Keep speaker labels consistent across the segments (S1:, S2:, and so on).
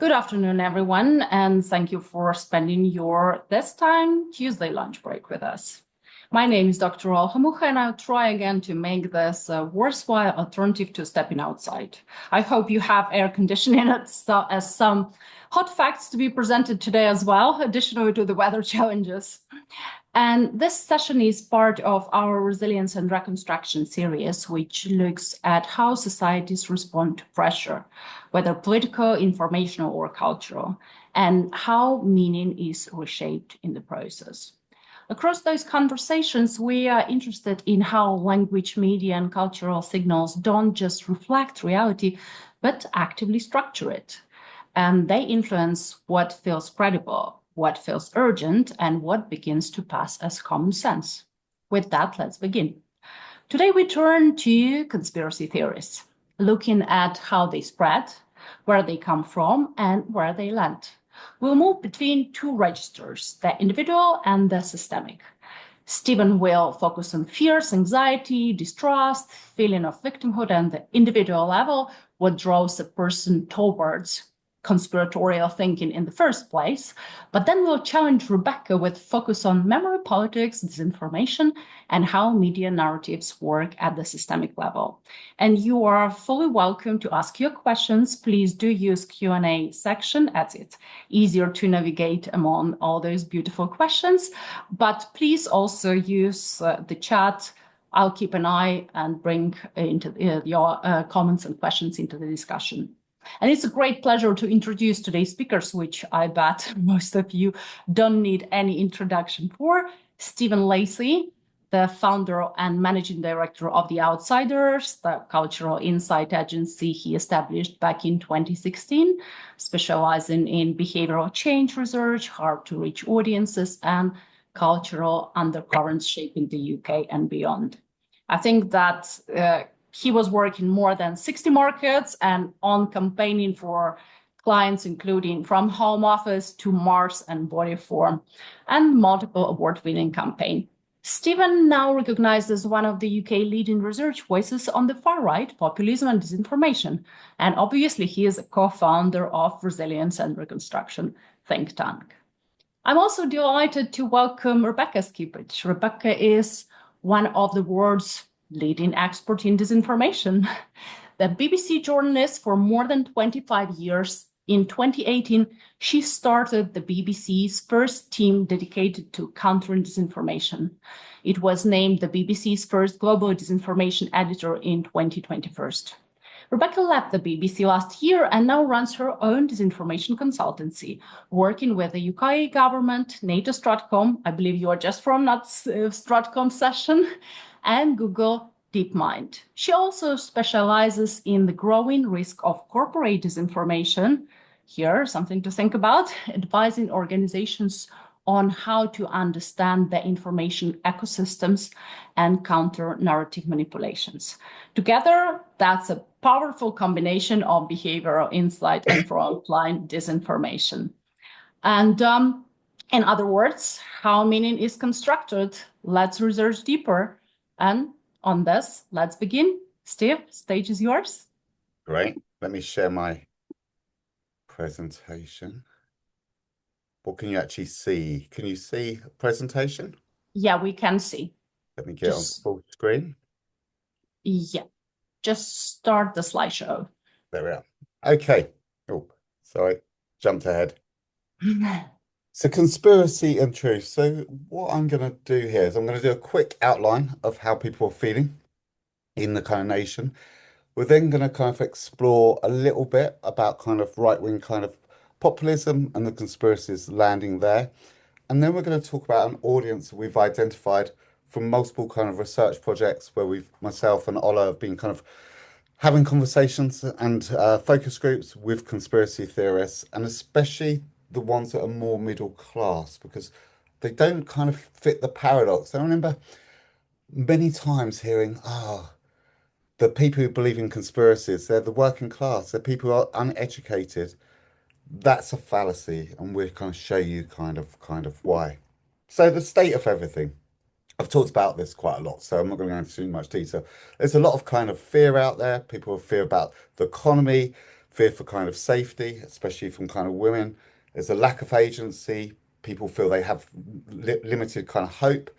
S1: Good afternoon, everyone, and thank you for spending your this time Tuesday lunch break with us. My name is Dr. Olha Mukha, and I'll try again to make this a worthwhile alternative to stepping outside. I hope you have air conditioning as some hot facts to be presented today as well, additionally to the weather challenges. And this session is part of our Resilience and Reconstruction series, which looks at how societies respond to pressure, whether political, informational, or cultural, and how meaning is reshaped in the process. Across those conversations, we are interested in how language, media, and cultural signals don't just reflect reality, but actively structure it. And they influence what feels credible, what feels urgent, and what begins to pass as common sense. With that, let's begin. Today, we turn to conspiracy theories, looking at how they spread, where they come from, and where they land. We'll move between two registers, the individual and the systemic. Stephen will focus on fears, anxiety, distrust, feeling of victimhood, and the individual level, what draws a person towards conspiratorial thinking in the first place. But then we'll challenge Rebecca with focus on memory politics, disinformation, and how media narratives work at the systemic level. And you are fully welcome to ask your questions. Please do use Q&A section as it's easier to navigate among all those beautiful questions. But please also use the chat. I'll keep an eye and bring into your comments and questions into the discussion. And it's a great pleasure to introduce today's speakers, which I bet most of you don't need any introduction for. Stephen Lacey, the founder and managing director of The Outsiders, the cultural insight agency he established back in 2016, specializing in behavioral change research, hard-to-reach audiences, and cultural undercurrents shaping the UK and beyond. I think that he was working more than 60 markets and on campaigning for clients, including from Home Office to Mars and Bodyform, and multiple award-winning campaign. Stephen, now recognized as one of the UK leading research voices on the far right, populism and disinformation. And obviously, he is a co-founder of Resilience and Reconstruction think tank. I'm also delighted to welcome Rebecca Skippage. Rebecca is one of the world's leading expert in disinformation. The BBC journalist for more than 25 years. In 2018, she started the BBC's first team dedicated to countering disinformation. It was named the BBC's first global disinformation editor in 2021. Rebecca left the BBC last year and now runs her own disinformation consultancy, working with the UK government, NATO Stratcom, I believe you are just from that Stratcom session, and Google DeepMind. She also specializes in the growing risk of corporate disinformation. Here, something to think about, advising organizations on how to understand the information ecosystems and counter narrative manipulations. Together, that's a powerful combination of behavioral insight and frontline disinformation. And in other words, how meaning is constructed. Let's research deeper. And on this, let's begin. Steve, stage is yours.
S2: Great. Let me share my presentation. What can you actually see? Can you see a presentation?
S1: Yeah, we can see.
S2: Let me get on full screen.
S1: Yeah, just start the slideshow.
S2: There we are. Okay. Oh, sorry, jumped ahead. So conspiracy and truth. So what I'm going to do here is I'm going to do a quick outline of how people are feeling in the kind of nation. We're then going to kind of explore a little bit about kind of right-wing kind of populism and the conspiracies landing there. And then we're going to talk about an audience that we've identified from multiple kind of research projects where myself and Ola have been kind of having conversations and focus groups with conspiracy theorists, and especially the ones that are more middle class, because they don't kind of fit the paradox. I remember many times hearing, the people who believe in conspiracies, they're the working class, they're people who are uneducated. That's a fallacy, and we'll kind of show you kind of why. So the state of everything. I've talked about this quite a lot, so I'm not going to go into too much detail. There's a lot of kind of fear out there. People fear about the economy. fear for kind of safety, especially from kind of women. There's a lack of agency. People feel they have limited kind of hope.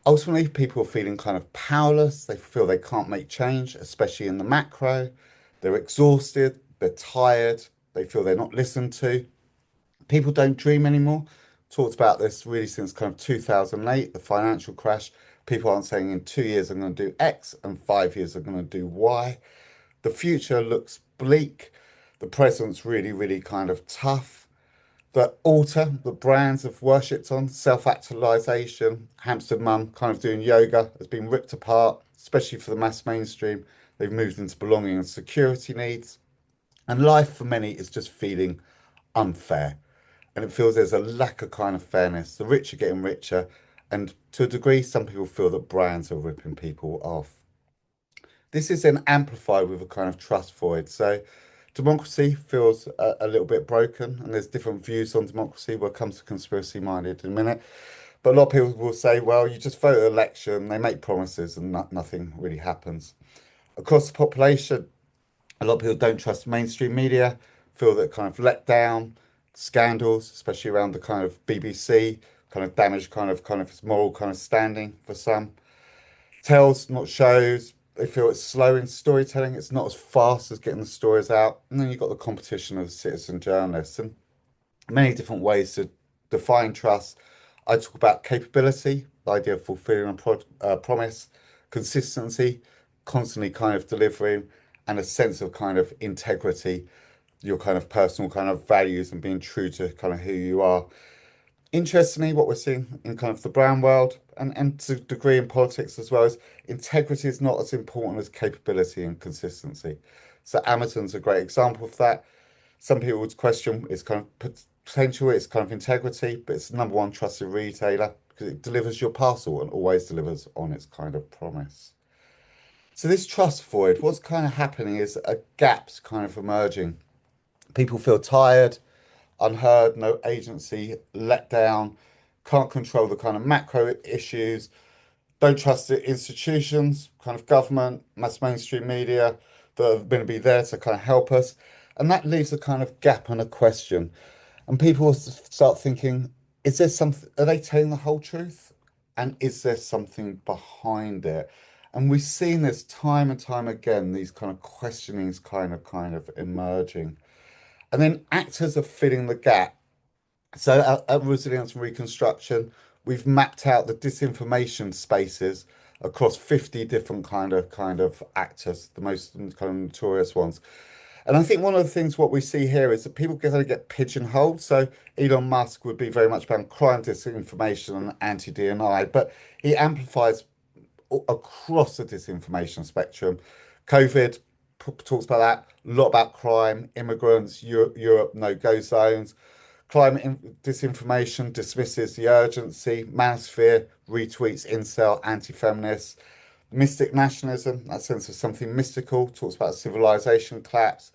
S2: Ultimately, people are feeling kind of powerless. They feel they can't make change, especially in the macro. They're exhausted. They're tired. They feel they're not listened to. People don't dream anymore. Talked about this really since kind of 2008, the financial crash. People aren't saying in 2 years I'm going to do X and 5 years I'm going to do Y. The future looks bleak. The present's really, really kind of tough. The altar that brands have worshipped on, self-actualization, hamster mum kind of doing yoga, has been ripped apart, especially for the mass mainstream. They've moved into belonging and security needs. And life for many is just feeling unfair. And it feels there's a lack of kind of fairness. The rich are getting richer. And to a degree, some people feel that brands are ripping people off. This is then amplified with a kind of trust void. So democracy feels a little bit broken, and there's different views on democracy when it comes to conspiracy minded in a minute. But a lot of people will say, well, you just vote an election, they make promises, and nothing really happens. Across the population, a lot of people don't trust mainstream media, feel that kind of let down, scandals, especially around the kind of BBC, kind of damage kind of its moral kind of standing for some. Tells, not shows. They feel it's slow in storytelling. It's not as fast as getting the stories out. And then you've got the competition of citizen journalists and many different ways to define trust. I talk about capability, the idea of fulfilling a promise, consistency, constantly kind of delivering, and a sense of kind of integrity, your kind of personal kind of values and being true to kind of who you are. Interestingly, what we're seeing in kind of the brown world and to a degree in politics as well is integrity is not as important as capability and consistency. So Amazon's a great example of that. Some people would question its kind of potential, its kind of integrity, but it's the number one trusted retailer because it delivers your parcel and always delivers on its kind of promise. So this trust void, what's kind of happening is a gap's kind of emerging. People feel tired, unheard, no agency, let down, can't control the kind of macro issues, don't trust the institutions, kind of government, mass mainstream media that are going to be there to kind of help us. And that leaves a kind of gap and a question. And people will start thinking, is there something, are they telling the whole truth? And is there something behind it? And we've seen this time and time again, these kind of questionings kind of emerging. And then actors are filling the gap. So at Resilience and Reconstruction, we've mapped out the disinformation spaces across 50 different kind of actors, the most kind of notorious ones. And I think one of the things what we see here is that people get pigeonholed. So Elon Musk would be very much about crime, disinformation, and anti-DNI, but he amplifies across the disinformation spectrum. COVID talks about that, a lot about crime, immigrants, Europe no-go zones. Climate disinformation dismisses the urgency. Manosphere retweets incel anti-feminists. Mystic nationalism, that sense of something mystical, talks about civilization collapse.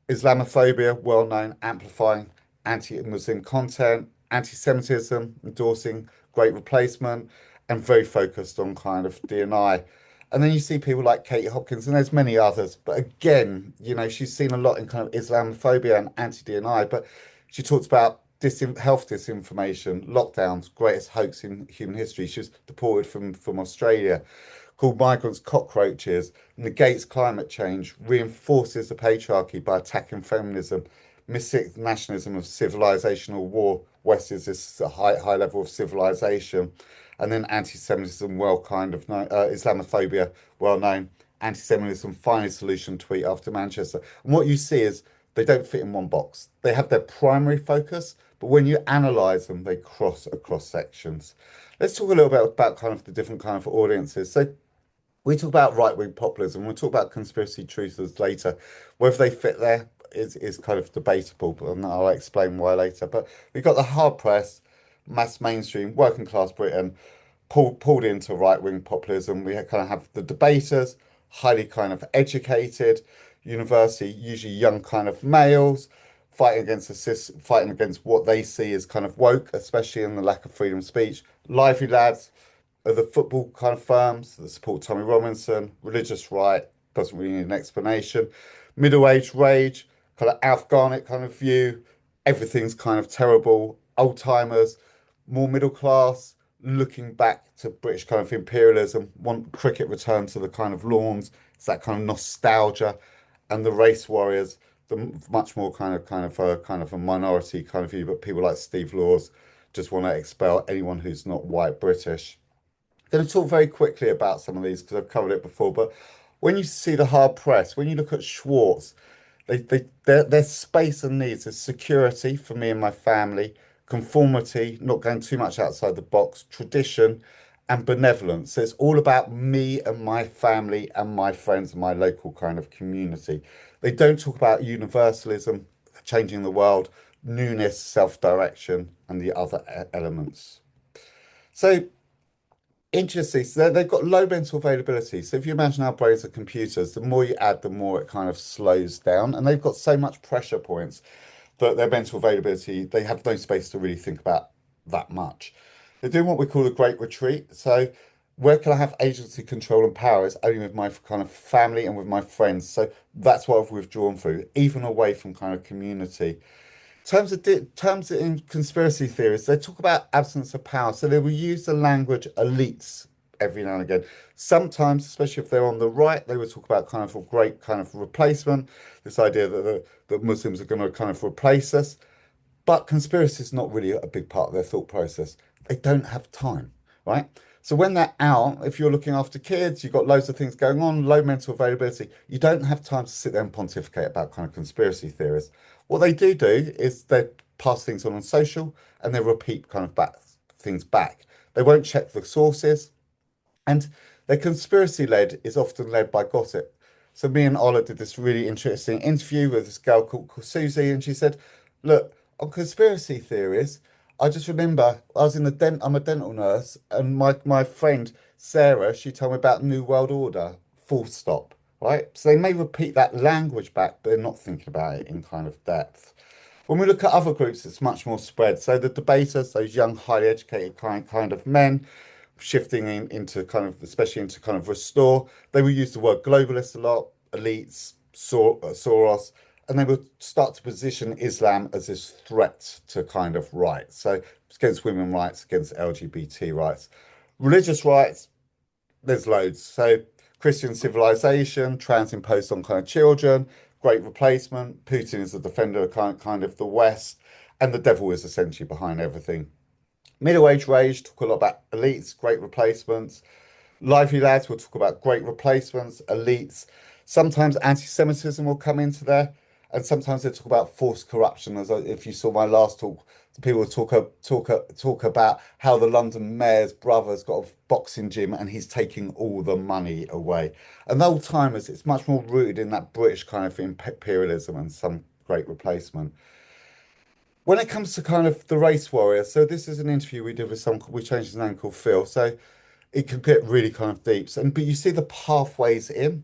S2: Islamophobia, well known, amplifying anti-Muslim content. Anti-Semitism, endorsing Great Replacement, and very focused on kind of DNI. And then you see people like Katie Hopkins, and there's many others. But again, she's seen a lot in kind of Islamophobia and anti-DNI, but she talks about health disinformation, lockdowns, greatest hoax in human history. She was deported from Australia, called migrants cockroaches, negates climate change, reinforces the patriarchy by attacking feminism, mystic nationalism of civilizational war. West is this high level of civilization, and then anti-Semitism, well kind of known, Islamophobia, well known, anti-Semitism, finest solution tweet after Manchester. And what you see is they don't fit in one box. They have their primary focus, but when you analyze them, they cross across sections. Let's talk a little bit about kind of the different kind of audiences. So we talk about right-wing populism. We'll talk about conspiracy truthers later. Whether they fit there is kind of debatable, and I'll explain why later. But we've got the hard press, mass mainstream, working class Britain, pulled into right-wing populism. We kind of have the debaters, highly kind of educated, university, usually young kind of males, fighting against what they see as kind of woke, especially in the lack of freedom of speech. Lively lads are the football kind of firms that support Tommy Robinson, religious right, doesn't really need an explanation. Middle-aged rage, kind of Afghanic kind of view. Everything's kind of terrible. Old timers, more middle class, looking back to British kind of imperialism, want cricket return to the kind of lawns. It's that kind of nostalgia, and the race warriors, the much more kind of a minority kind of view. But people like Steve Laws just want to expel anyone who's not white British. Going to talk very quickly about some of these because I've covered it before. But when you see the hard press, when you look at Schwartz, their space and needs is security for me and my family, conformity, not going too much outside the box, tradition, and benevolence. So it's all about me and my family and my friends and my local kind of community. They don't talk about universalism, changing the world, newness, self-direction, and the other elements. So interesting. So they've got low mental availability. So if you imagine our brains are computers, the more you add, the more it kind of slows down. And they've got so much pressure points that their mental availability, they have no space to really think about that much. They're doing what we call a great retreat. So where can I have agency, control, and power is only with my kind of family and with my friends. So that's what I've withdrawn through, even away from kind of community terms in conspiracy theories, they talk about absence of power. So they will use the language elites every now and again. Sometimes, especially if they're on the right, they will talk about kind of a great kind of replacement. This idea that that Muslims are going to kind of replace us. But conspiracy is not really a big part of their thought process. They don't have time, right? So when they're out, if you're looking after kids, you've got loads of things going on, low mental availability, you don't have time to sit there and pontificate about kind of conspiracy theories. What they do is they pass things on social and they repeat kind of things back. They won't check the sources. And their conspiracy led is often led by gossip. So me and Ola did this really interesting interview with this girl called Susie, and she said, "Look, on conspiracy theories, I just remember I was in the I'm a dental nurse, and my friend Sarah, she told me about New World Order, full stop, right? So they may repeat that language back, but they're not thinking about it in kind of depth. When we look at other groups, it's much more spread. So the debaters, those young, highly educated kind of men, shifting into kind of, especially into kind of restore. They will use the word globalist a lot, elites, Soros, and they will start to position Islam as this threat to kind of rights. So it's against women's rights, against LGBT rights. Religious rights, there's loads. So Christian civilization, trans imposed on kind of children, great replacement. Putin is the defender of kind of the West, and the devil is essentially behind everything. Middle age rage, talk a lot about elites, great replacements. Lively Lads will talk about great replacements, elites. Sometimes anti-Semitism will come into there, and sometimes they talk about forced corruption. As if you saw my last talk, people talk about how the London mayor's brother's got a boxing gym and he's taking all the money away. And the old timers, it's much more rooted in that British kind of imperialism and some great replacement. When it comes to kind of the race warrior, so this is an interview we did with some, we changed his name called Phil. So it can get really kind of deep. And but you see the pathways in.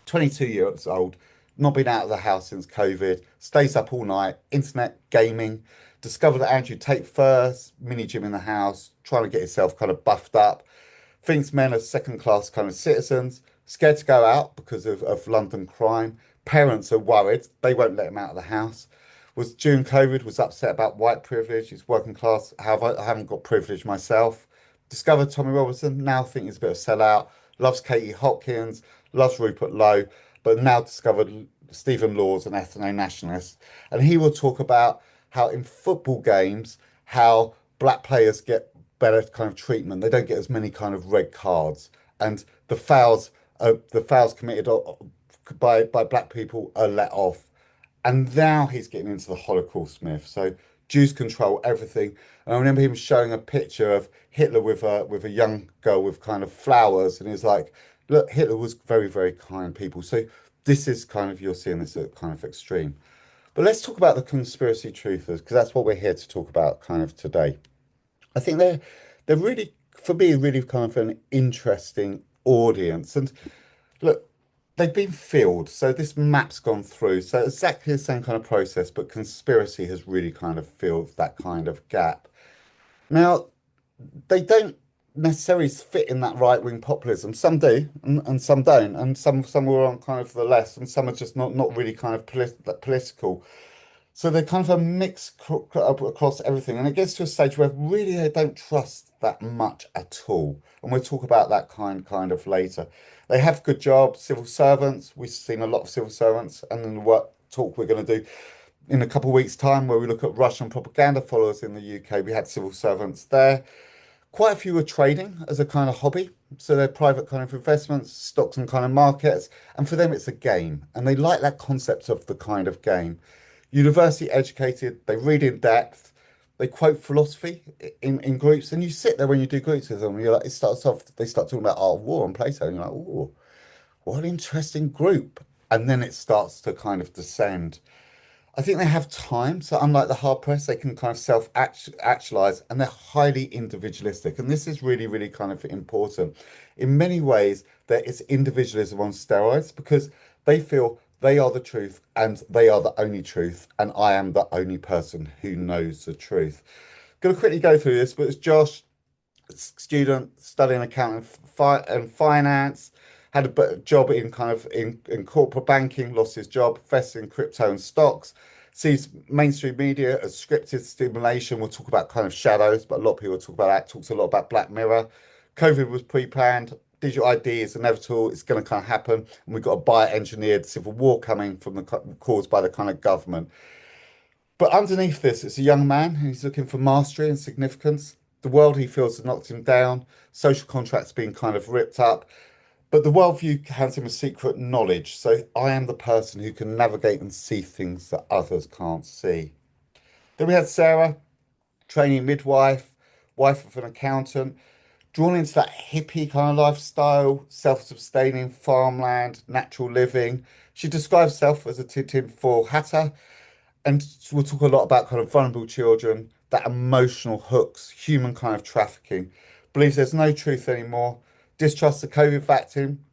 S2: 22 years old, not been out of the house since COVID, stays up all night, internet gaming, discovered that Andrew Tate first, mini gym in the house, trying to get himself kind of buffed up, thinks men are second class kind of citizens, scared to go out because of London crime. Parents are worried, they won't let him out of the house. Was during COVID, was upset about white privilege, he's working class, I haven't got privilege myself. Discovered Tommy Robinson, now think he's a bit of a sellout, loves Katie Hopkins, loves Rupert Lowe, but now discovered Stephen Laws, an ethno nationalist. And he will talk about how in football games, how black players get better kind of treatment. They don't get as many kind of red cards. And the fouls committed by black people are let off. And now he's getting into the Holocaust myth. So Jews control everything. And I remember him showing a picture of Hitler with a young girl with kind of flowers, and he's like, "Look, Hitler was very, very kind people." So this is kind of you're seeing this at kind of extreme. But let's talk about the conspiracy truthers because that's what we're here to talk about kind of today. I think they're really for me really kind of an interesting audience. And look, they've been filled. So this map's gone through. So exactly the same kind of process, but conspiracy has really kind of filled that kind of gap. Now, they don't. necessarily fit in that right-wing populism. Some do, and some don't, and some are on kind of the left, and some are just not really kind of political. So they're kind of a mix across everything, and it gets to a stage where really they don't trust that much at all. And we'll talk about that kind of later. They have good jobs, civil servants. We've seen a lot of civil servants, and then what talk we're going to do in a couple of weeks' time, where we look at Russian propaganda followers in the UK. We had civil servants there. Quite a few are trading as a kind of hobby. So they're private kind of investments, stocks and kind of markets. And for them, it's a game. And they like that concept of the kind of game. University educated, they read in depth, they quote philosophy in groups. And you sit there when you do groups with them, and you're like, it starts off, they start talking about Art of War and Plato. And you're like, oh, what an interesting group. And then it starts to kind of descend. I think they have time. So unlike the hard press, they can kind of self-actualize and they're highly individualistic. And this is really, really kind of important. In many ways, there is individualism on steroids because they feel they are the truth and they are the only truth. And I am the only person who knows the truth. Going to quickly go through this, but it's Josh, student studying accounting and finance, had a job in kind of in corporate banking, lost his job, invested in crypto and stocks, sees mainstream media as scripted stimulation. We'll talk about kind of shadows, but a lot of people talk about that, talks a lot about Black Mirror. COVID was pre-planned. Digital ID is inevitable. It's going to kind of happen. And we've got a bioengineered civil war coming from the caused by the kind of government. But underneath this, it's a young man who's looking for mastery and significance. The world he feels has knocked him down, social contracts being kind of ripped up. But the worldview hands him a secret knowledge. So I am the person who can navigate and see things that others can't see. Then we had Sarah, training midwife, wife of an accountant, drawn into that hippie kind of lifestyle, self-sustaining farmland, natural living. She describes herself as a tinfoil hatter, and we'll talk a lot about kind of vulnerable children, that emotional hooks, human kind of trafficking. Believes there's no truth anymore. Distrusts the COVID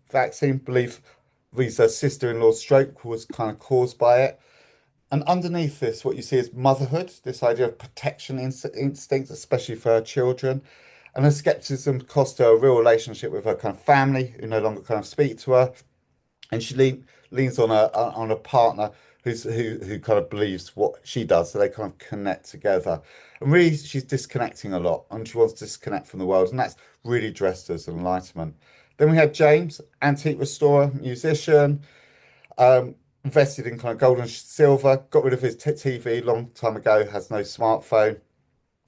S2: vaccine. Believes her sister-in-law's stroke was kind of caused by it. And underneath this, what you see is motherhood, this idea of protection instinct, especially for her children. And her skepticism cost her a real relationship with her kind of family, who no longer kind of speak to her, and she leans on a partner who kind of believes what she does, so they kind of connect together. And really, she's disconnecting a lot, and she wants to disconnect from the world, and that's really dressed as enlightenment. Then we had James, antique restorer, musician, invested in kind of gold and silver, got rid of his TV a long time ago, has no smartphone.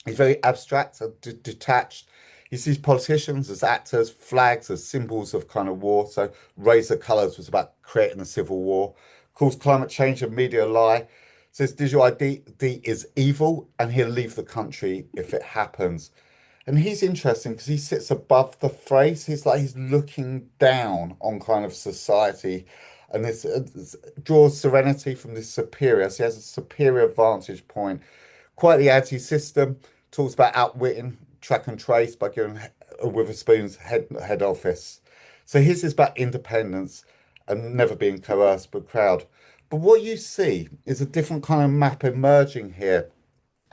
S2: He's very abstract and detached. He sees politicians as actors, flags as symbols of kind of war. So Raise the Colours was about creating a civil war. Calls climate change a media lie. Says digital ID is evil and he'll leave the country if it happens. And he's interesting because he sits above the phrase. He's looking down on kind of society, and this draws serenity from this superior. So he has a superior vantage point. Quite the anti-system. Talks about outwitting track and trace by giving Witherspoon's head office. So his is about independence and never being coerced but crowd. But what you see is a different kind of map emerging here.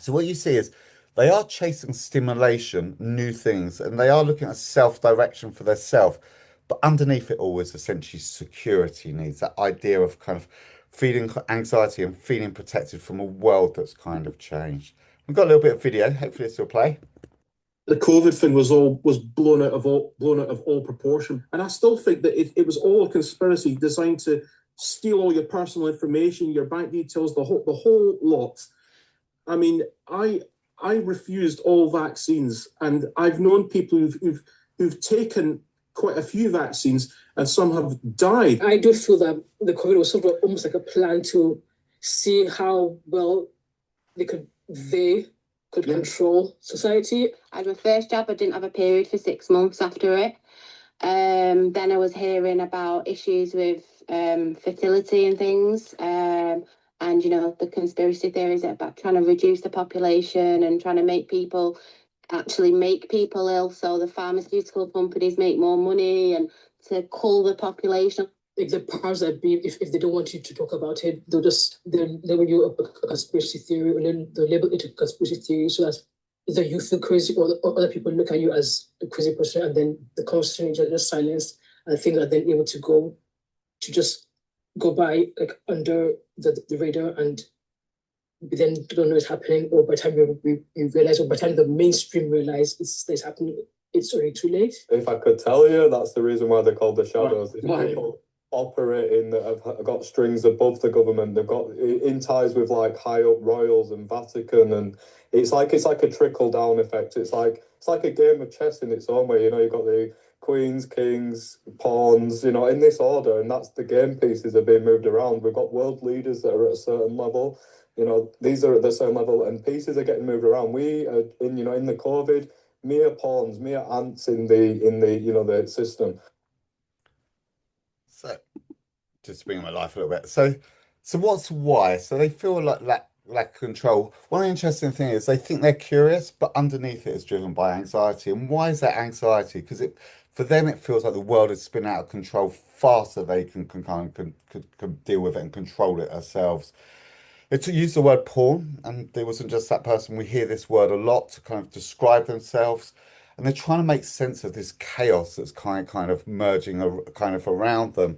S2: So what you see is they are chasing stimulation, new things, and they are looking at self-direction for their self. But underneath it all is essentially security needs, that idea of kind of feeling anxiety and feeling protected from a world that's kind of changed. We've got a little bit of video. Hopefully this will play.
S3: The COVID thing was blown out of all proportion, and I still think that it was all a conspiracy designed to steal all your personal information, your bank details, the whole lot. I mean, I refused all vaccines, and I've known people who've taken quite a few vaccines, and some have died.
S4: I do feel that the COVID was sort of almost like a plan to see how well they could control society.
S5: I had my first job. I didn't have a period for 6 months after it. Then I was hearing about issues with fertility and things. And, you know, the conspiracy theories about trying to reduce the population and trying to make people ill. So the pharmaceutical companies make more money and to cull the population.
S4: Like the powers that be, if they don't want you to talk about it, they'll label you a conspiracy theory, and then they'll label it a conspiracy theory. So that's either you feel crazy or other people look at you as a crazy person, and then the conversation is just silenced, and things are then able to just go by like under the radar, and we then don't know it's happening, or by the time we realize, or by the time the mainstream realize it's happening, it's already too late.
S6: If I could tell you, that's the reason why they're called the shadows. These
S3: Why?
S6: people operating that have got strings above the government. They've got in ties with like high up royals and Vatican, and it's like a trickle down effect. It's like a game of chess in its own way. You know, you've got the queens, kings, pawns, you know, in this order, and that's the game pieces are being moved around. We've got world leaders that are at a certain level. You know, these are at the same level, and pieces are getting moved around. We are in the COVID, mere pawns, mere ants in the system.
S2: So just to bring my life a little bit. So what's why? So they feel like lack of control. One interesting thing is they think they're curious, but underneath it is driven by anxiety. And why is that anxiety? Because for them it feels like the world is spinning out of control faster they can kind of can deal with it and control it ourselves. It's to use the word porn, and there wasn't just that person. We hear this word a lot to kind of describe themselves, and they're trying to make sense of this chaos that's kind of merging kind of around them.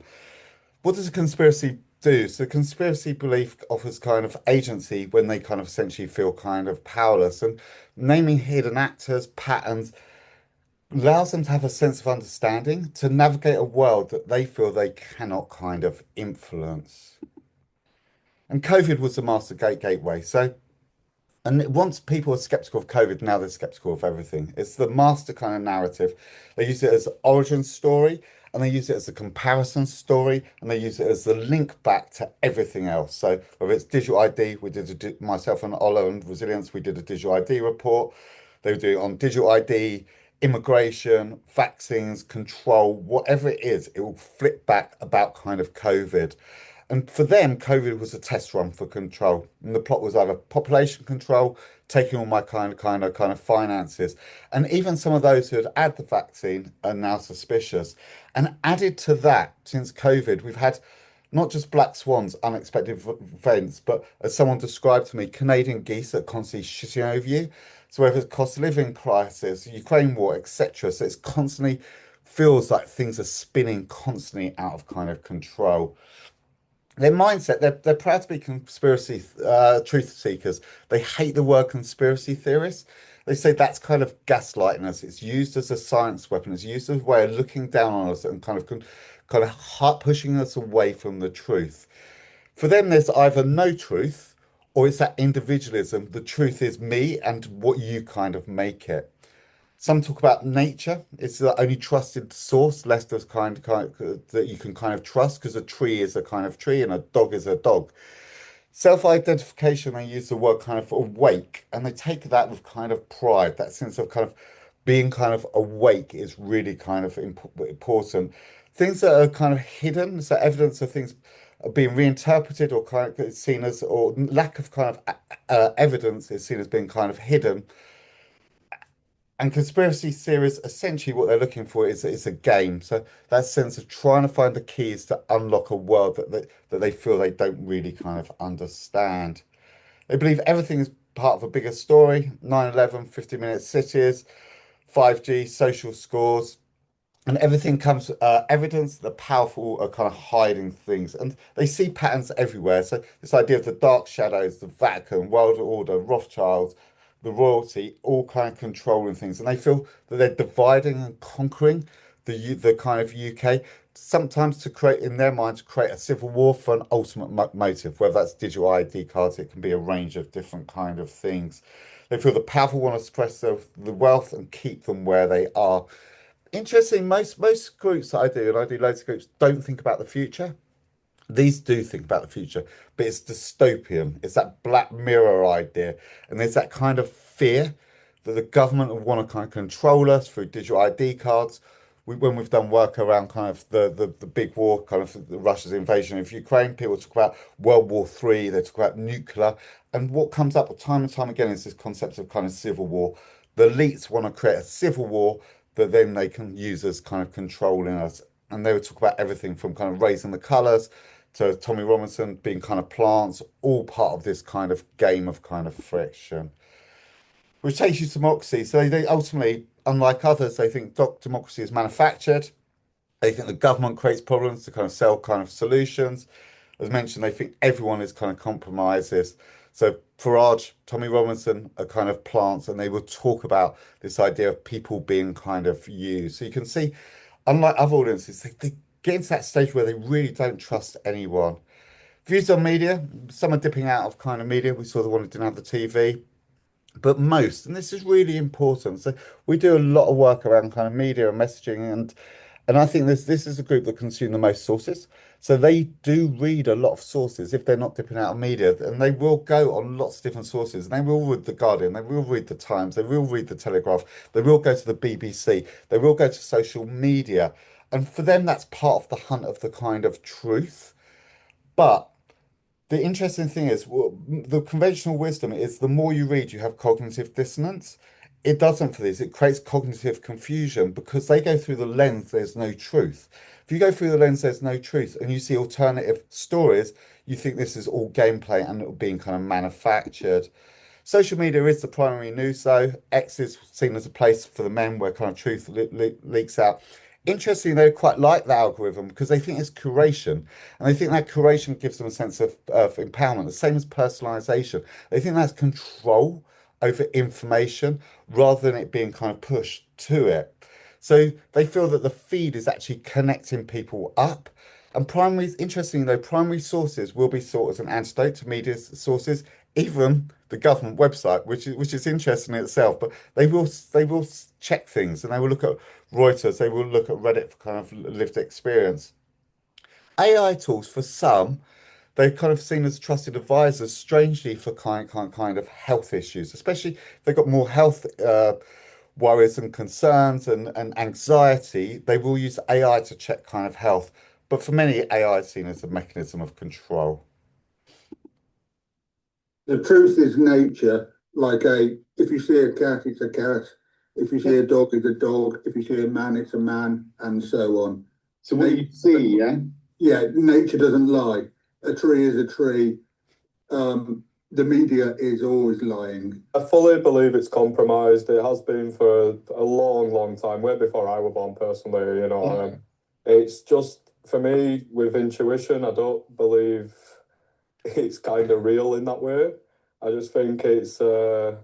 S2: What does a conspiracy do? So, conspiracy belief offers kind of agency when they kind of essentially feel kind of powerless, and naming hidden actors, patterns allows them to have a sense of understanding to navigate a world that they feel they cannot kind of influence. And COVID was the master gateway. So, and once people are skeptical of COVID, now they're skeptical of everything. It's the master kind of narrative. They use it as an origin story, and they use it as a comparison story, and they use it as the link back to everything else. So whether it's digital ID, myself and Ola and Resilience, we did a digital ID report. They would do it on digital ID, immigration, vaccines, control, whatever it is, it will flip back about kind of COVID. And for them, COVID was a test run for control. And the plot was either population control, taking all my kind of finances. And even some of those who had had the vaccine are now suspicious. And added to that, since COVID, we've had not just black swans, unexpected events, but as someone described to me, Canadian geese that are constantly shitting over you. So whether it's cost of living crisis, Ukraine war, etc. So it's constantly feels like things are spinning constantly out of kind of control. Their mindset, they're proud to be conspiracy truth seekers. They hate the word conspiracy theorists. They say that's kind of gaslighting us. It's used as a science weapon. It's used as a way of looking down on us and kind of pushing us away from the truth. For them, there's either no truth or it's that individualism. The truth is me and what you kind of make it. Some talk about nature. It's the only trusted source left as kind that you can kind of trust because a tree is a kind of tree and a dog is a dog. Self-identification, they use the word kind of awake, and they take that with kind of pride. That sense of kind of being kind of awake is really kind of important. Things that are kind of hidden, so evidence of things are being reinterpreted or kind of seen as, or lack of kind of evidence is seen as being kind of hidden. And conspiracy theories, essentially what they're looking for is a game. So that sense of trying to find the keys to unlock a world that they feel they don't really kind of understand. They believe everything is part of a bigger story, 9/11, 50-minute cities, 5G, social scores, and everything comes evidence the powerful are kind of hiding things and they see patterns everywhere. So this idea of the dark shadows, the Vatican, world order, Rothschilds, the royalty, all kind of controlling things, and they feel that they're dividing and conquering the kind of UK, sometimes to create in their mind to create a civil war for an ultimate motive, whether that's digital ID cards. It can be a range of different kind of things. They feel the powerful want to suppress the wealth and keep them where they are. Interesting, most groups that I do, and I do loads of groups, don't think about the future. These do think about the future, but it's dystopian. It's that Black Mirror idea. And there's that kind of fear that the government will want to kind of control us through digital ID cards. When we've done work around kind of the big war, kind of Russia's invasion of Ukraine, people talk about World War III, they talk about nuclear. And what comes up time and time again is this concept of kind of civil war. The elites want to create a civil war that then they can use as kind of controlling us. And they would talk about everything from kind of raising the colours to Tommy Robinson being kind of plants, all part of this kind of game of kind of friction. which takes you to democracy. So they ultimately, unlike others, they think democracy is manufactured. They think the government creates problems to kind of sell kind of solutions. As mentioned, they think everyone is kind of compromises. So Farage, Tommy Robinson are kind of plants, and they will talk about this idea of people being kind of used. So you can see, unlike other audiences, they get into that stage where they really don't trust anyone. Views on media, some are dipping out of kind of media. We saw the one who didn't have the TV, but most, and this is really important. So we do a lot of work around kind of media and messaging, and I think this is a group that consume the most sources. So they do read a lot of sources if they're not dipping out of media, and they will go on lots of different sources. And they will read the Guardian, they will read the Times, they will read the Telegraph, they will go to the BBC, they will go to social media, and for them that's part of the hunt of the kind of truth. But the interesting thing is, well, the conventional wisdom is the more you read, you have cognitive dissonance. It doesn't for this. It creates cognitive confusion because they go through the lens, there's no truth. If you go through the lens, there's no truth, and you see alternative stories, you think this is all gameplay and being kind of manufactured. Social media is the primary news, though. X is seen as a place for the men where kind of truth leaks out. Interestingly, they quite like the algorithm because they think it's curation, and they think that curation gives them a sense of empowerment, the same as personalization. They think that's control over information rather than it being kind of pushed to it. So they feel that the feed is actually connecting people up. And primary, interestingly though, primary sources will be thought as an antidote to media sources, even the government website, which is interesting in itself. But they will check things, and they will look at Reuters, they will look at Reddit for kind of lived experience. AI tools for some, they're kind of seen as trusted advisors, strangely for kind of health issues, especially if they've got more health worries and concerns and anxiety, they will use AI to check kind of health. But for many, AI is seen as a mechanism of control.
S7: The truth is nature. If you see a cat, it's a cat. If you see a dog, it's a dog. If you see a man, it's a man, and so on.
S2: So what you see, yeah?
S7: Yeah, nature doesn't lie. A tree is a tree. The media is always lying.
S6: I fully believe it's compromised. It has been for a long, long time, way before I was born personally, you know. It's just, for me, with intuition, I don't believe it's kind of real in that way. I just think it's a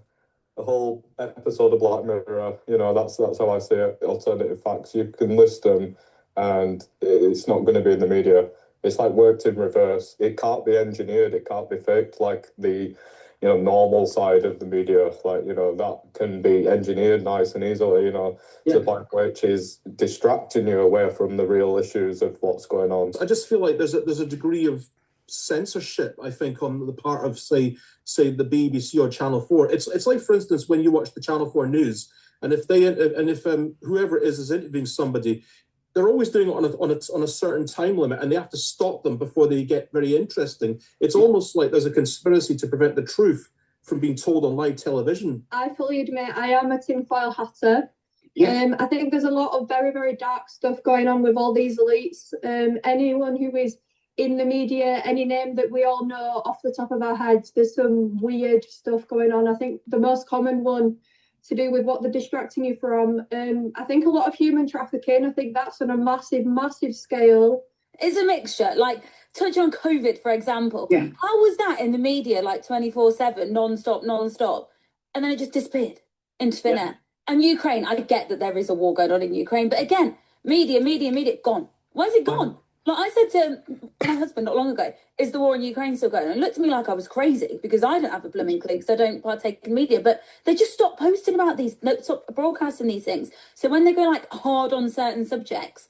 S6: whole episode of Black Mirror. You know, that's how I see it. Alternative facts, you can list them, and it's not going to be in the media. It's like worked in reverse. It can't be engineered. It can't be faked like the, normal side of the media. Like, that can be engineered nice and easily, to the point which is distracting you away from the real issues of what's going on.
S3: I just feel like there's a degree of censorship, I think, on the part of say the BBC or Channel 4. It's like, for instance, when you watch the Channel 4 news, and if whoever it is interviewing somebody, they're always doing it on a certain time limit, and they have to stop them before they get very interesting. It's almost like there's a conspiracy to prevent the truth from being told on live television.
S8: I fully admit I am a tinfoil hatter. I think there's a lot of very, very dark stuff going on with all these elites. Anyone who is in the media, any name that we all know off the top of our heads, there's some weird stuff going on. I think the most common one to do with what they're distracting you from. I think a lot of human trafficking, I think that's on a massive, massive scale.
S9: It's a mixture. Like, touch on COVID, for example. Yeah. How was that in the media, like 24/7, non-stop? And then it just disappeared into thin air. And Ukraine, I get that there is a war going on in Ukraine, but again, media, gone. Where's it gone? Like I said to my husband not long ago, is the war in Ukraine still going on? And looked at me like I was crazy because I don't have a blooming clue because I don't partake in media. But they just stopped posting about these, stop broadcasting these things. So when they go like hard on certain subjects,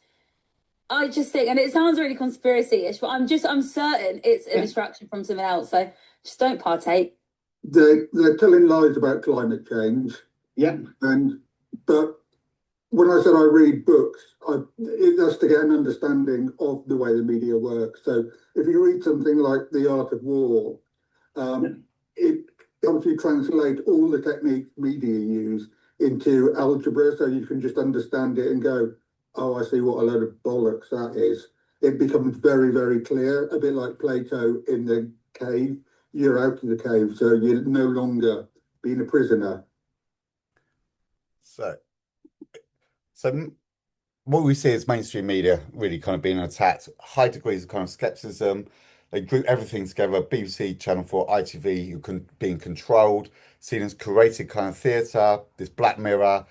S9: I just think, and it sounds really conspiracy-ish, but I'm certain it's a distraction from something else. So just don't partake.
S7: They're telling lies about climate change.
S2: Yeah.
S7: But when I said I read books, that's to get an understanding of the way the media works. So if you read something like The Art of War, it helps you translate all the techniques media use into algebra, so you can just understand it and go, oh, I see what a load of bollocks that is. It becomes very, very clear, a bit like Plato in the cave. You're out of the cave, so you're no longer being a prisoner.
S2: So, so what we see is mainstream media really kind of being attacked, high degrees of kind of skepticism. They group everything together, BBC, Channel 4, ITV, being controlled, seen as curated kind of theatre, this Black Mirror,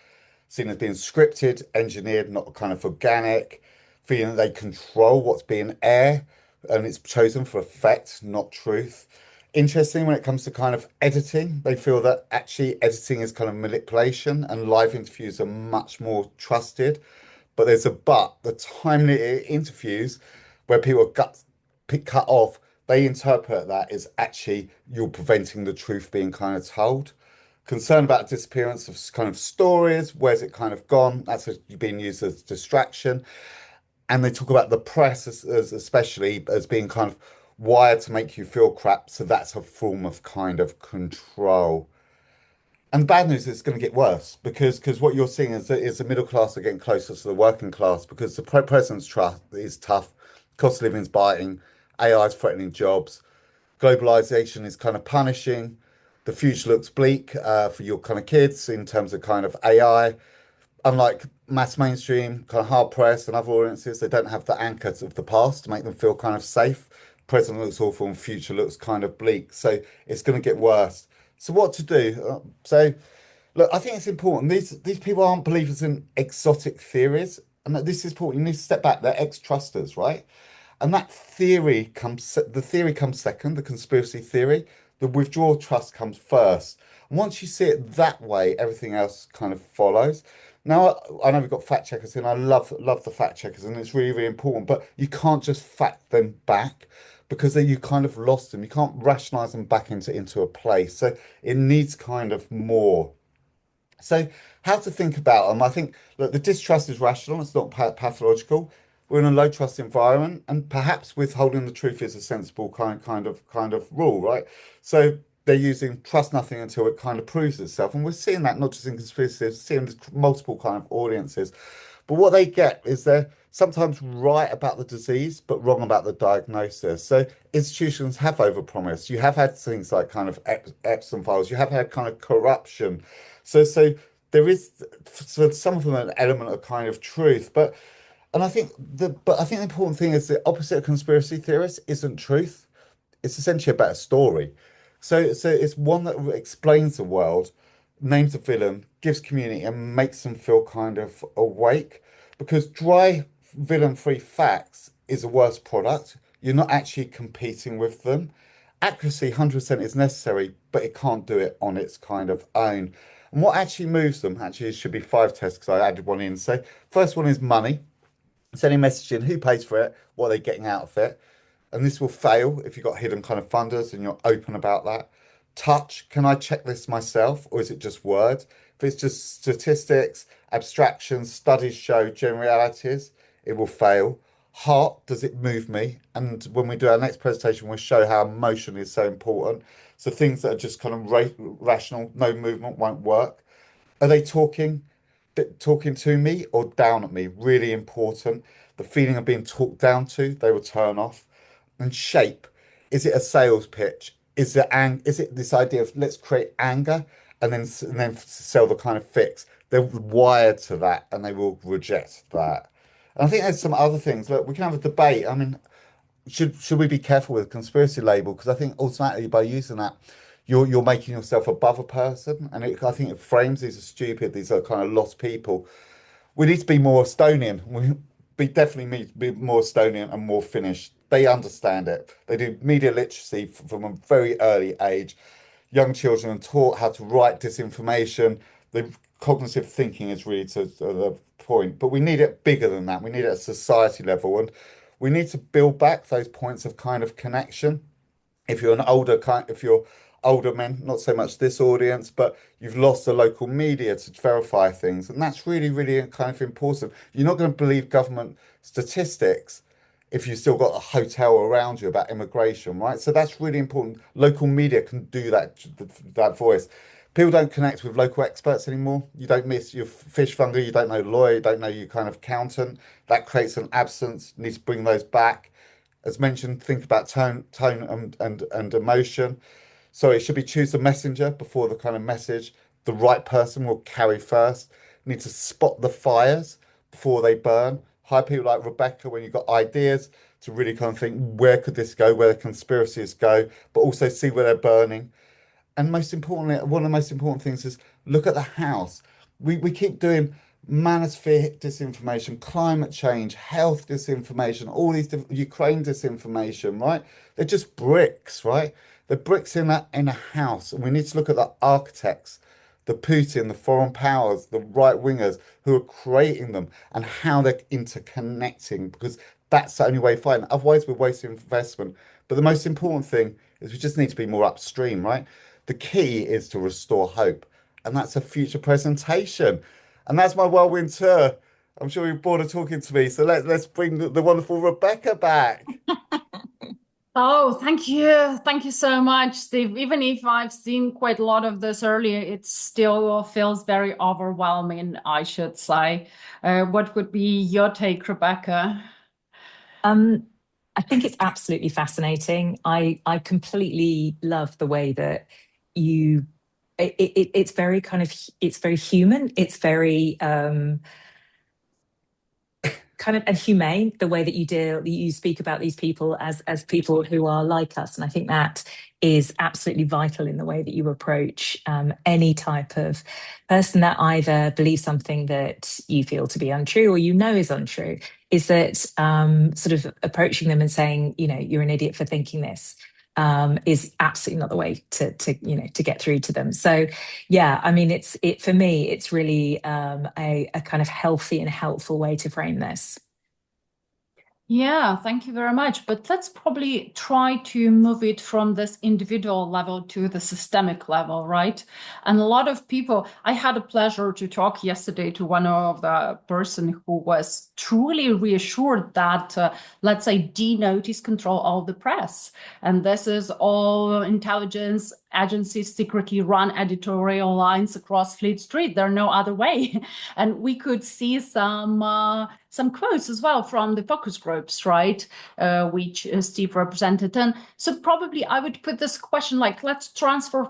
S2: seen as being scripted, engineered, not kind of organic, feeling that they control what's being aired and it's chosen for effect, not truth. Interesting when it comes to kind of editing, they feel that actually editing is kind of manipulation and live interviews are much more trusted. But there's a but, the timely interviews where people are cut off, they interpret that as actually you're preventing the truth being kind of told. Concern about disappearance of kind of stories, where's it kind of gone? That's being used as distraction. And they talk about the press as especially as being kind of wired to make you feel crap. So that's a form of kind of control. And the bad news is it's going to get worse because what you're seeing is the middle class are getting closer to the working class because the president's trust is tough, cost of living is biting, AI is threatening jobs, globalization is kind of punishing, the future looks bleak for your kind of kids in terms of kind of AI. Unlike mass mainstream, kind of hard press and other audiences, they don't have the anchors of the past to make them feel kind of safe. Present looks awful and future looks kind of bleak. So it's going to get worse. So what to do? So look, I think it's important. These people aren't believers in exotic theories, and this is important. You need to step back. They're ex-trusters, right? And the theory comes second, the conspiracy theory. The withdrawal trust comes first. And once you see it that way, everything else kind of follows. Now, I know we've got fact checkers in. I love the fact checkers, and it's really, really important. But you can't just fact them back because then you kind of lost them. You can't rationalize them back into a place. So it needs kind of more. So, how to think about them? I think look, the distrust is rational. It's not pathological. We're in a low trust environment, and perhaps withholding the truth is a sensible kind of rule, right? So they're using trust nothing until it kind of proves itself, and we're seeing that not just in conspiracies, seeing multiple kind of audiences. But what they get is they're sometimes right about the disease, but wrong about the diagnosis. So institutions have overpromised. You have had things like kind of Epstein files. You have had kind of corruption. So there is for some of them an element of kind of truth, but I think the important thing is the opposite of conspiracy theorists isn't truth. It's essentially about a story. So it's one that explains the world, names a villain, gives community, and makes them feel kind of awake. Because dry villain-free facts is a worse product. You're not actually competing with them. Accuracy 100% is necessary, but it can't do it on its kind of own. And what actually moves them, actually, it should be five tests because I added one in. So first one is money, sending messaging, who pays for it, what are they getting out of it. And this will fail if you've got hidden kind of funders and you're open about that. Touch, can I check this myself or is it just words? If it's just statistics, abstractions, studies show generalities, it will fail. Heart, does it move me? And when we do our next presentation, we'll show how emotion is so important. So things that are just kind of rational, no movement won't work. Are they talking to me or down at me? Really important. The feeling of being talked down to, they will turn off. And shape, is it a sales pitch? Is it this idea of let's create anger and then sell the kind of fix? They're wired to that and they will reject that. And I think there's some other things. Look, we can have a debate. I mean, should we be careful with conspiracy label? Because I think automatically by using that, you're making yourself above a person, and I think it frames these are stupid. These are kind of lost people. We need to be more Estonian. We definitely need to be more Estonian and more Finnish. They understand it. They do media literacy from a very early age. Young children are taught how to write disinformation. The cognitive thinking is really to the point, but we need it bigger than that. We need it at society level, and we need to build back those points of kind of connection. If you're older men, not so much this audience, but you've lost the local media to verify things, and that's really, really kind of important. You're not going to believe government statistics if you've still got a hotel around you about immigration, right? So that's really important. Local media can do that voice. People don't connect with local experts anymore. You don't miss your fish funder, you don't know lawyer, you don't know your kind of accountant. That creates an absence. You need to bring those back. As mentioned, think about tone and emotion. So it should be choose the messenger before the kind of message. The right person will carry first. We need to spot the fires before they burn. Hire people like Rebecca when you've got ideas to really kind of think, where could this go, where the conspiracies go, but also see where they're burning. And most importantly, one of the most important things is look at the house. We keep doing manosphere disinformation, climate change, health disinformation, all these Ukraine disinformation, right? They're just bricks, right? They're bricks in a house, and we need to look at the architects, the Putin, the foreign powers, the right wingers who are creating them, and how they're interconnecting, because that's the only way to fight. Otherwise, we're wasting investment. But the most important thing is we just need to be more upstream, right? The key is to restore hope, and that's a future presentation. And that's my whirlwind tour. I'm sure you're bored of talking to me, so let's bring the wonderful Rebecca back.
S1: Oh, thank you. Thank you so much, Steve. Even if I've seen quite a lot of this earlier, it still feels very overwhelming, I should say. What would be your take, Rebecca?
S10: I think it's absolutely fascinating. I completely love the way that it's very kind of, it's very human. It's very kind of and humane, the way that you speak about these people as people who are like us. And I think that is absolutely vital in the way that you approach any type of person that either believes something that you feel to be untrue or is untrue, is that sort of approaching them and saying, you're an idiot for thinking this, is absolutely not the way to get through to them. So yeah, I mean, for me, it's really a kind of healthy and helpful way to frame this.
S1: Yeah, thank you very much. But let's probably try to move it from this individual level to the systemic level, right? And a lot of people, I had a pleasure to talk yesterday to one of the person who was truly reassured that, let's say, denotice control all the press. And this is all intelligence agencies secretly run editorial lines across Fleet Street. There's no other way. And we could see some quotes as well from the focus groups, right, which Steve represented. And so probably I would put this question like, let's transfer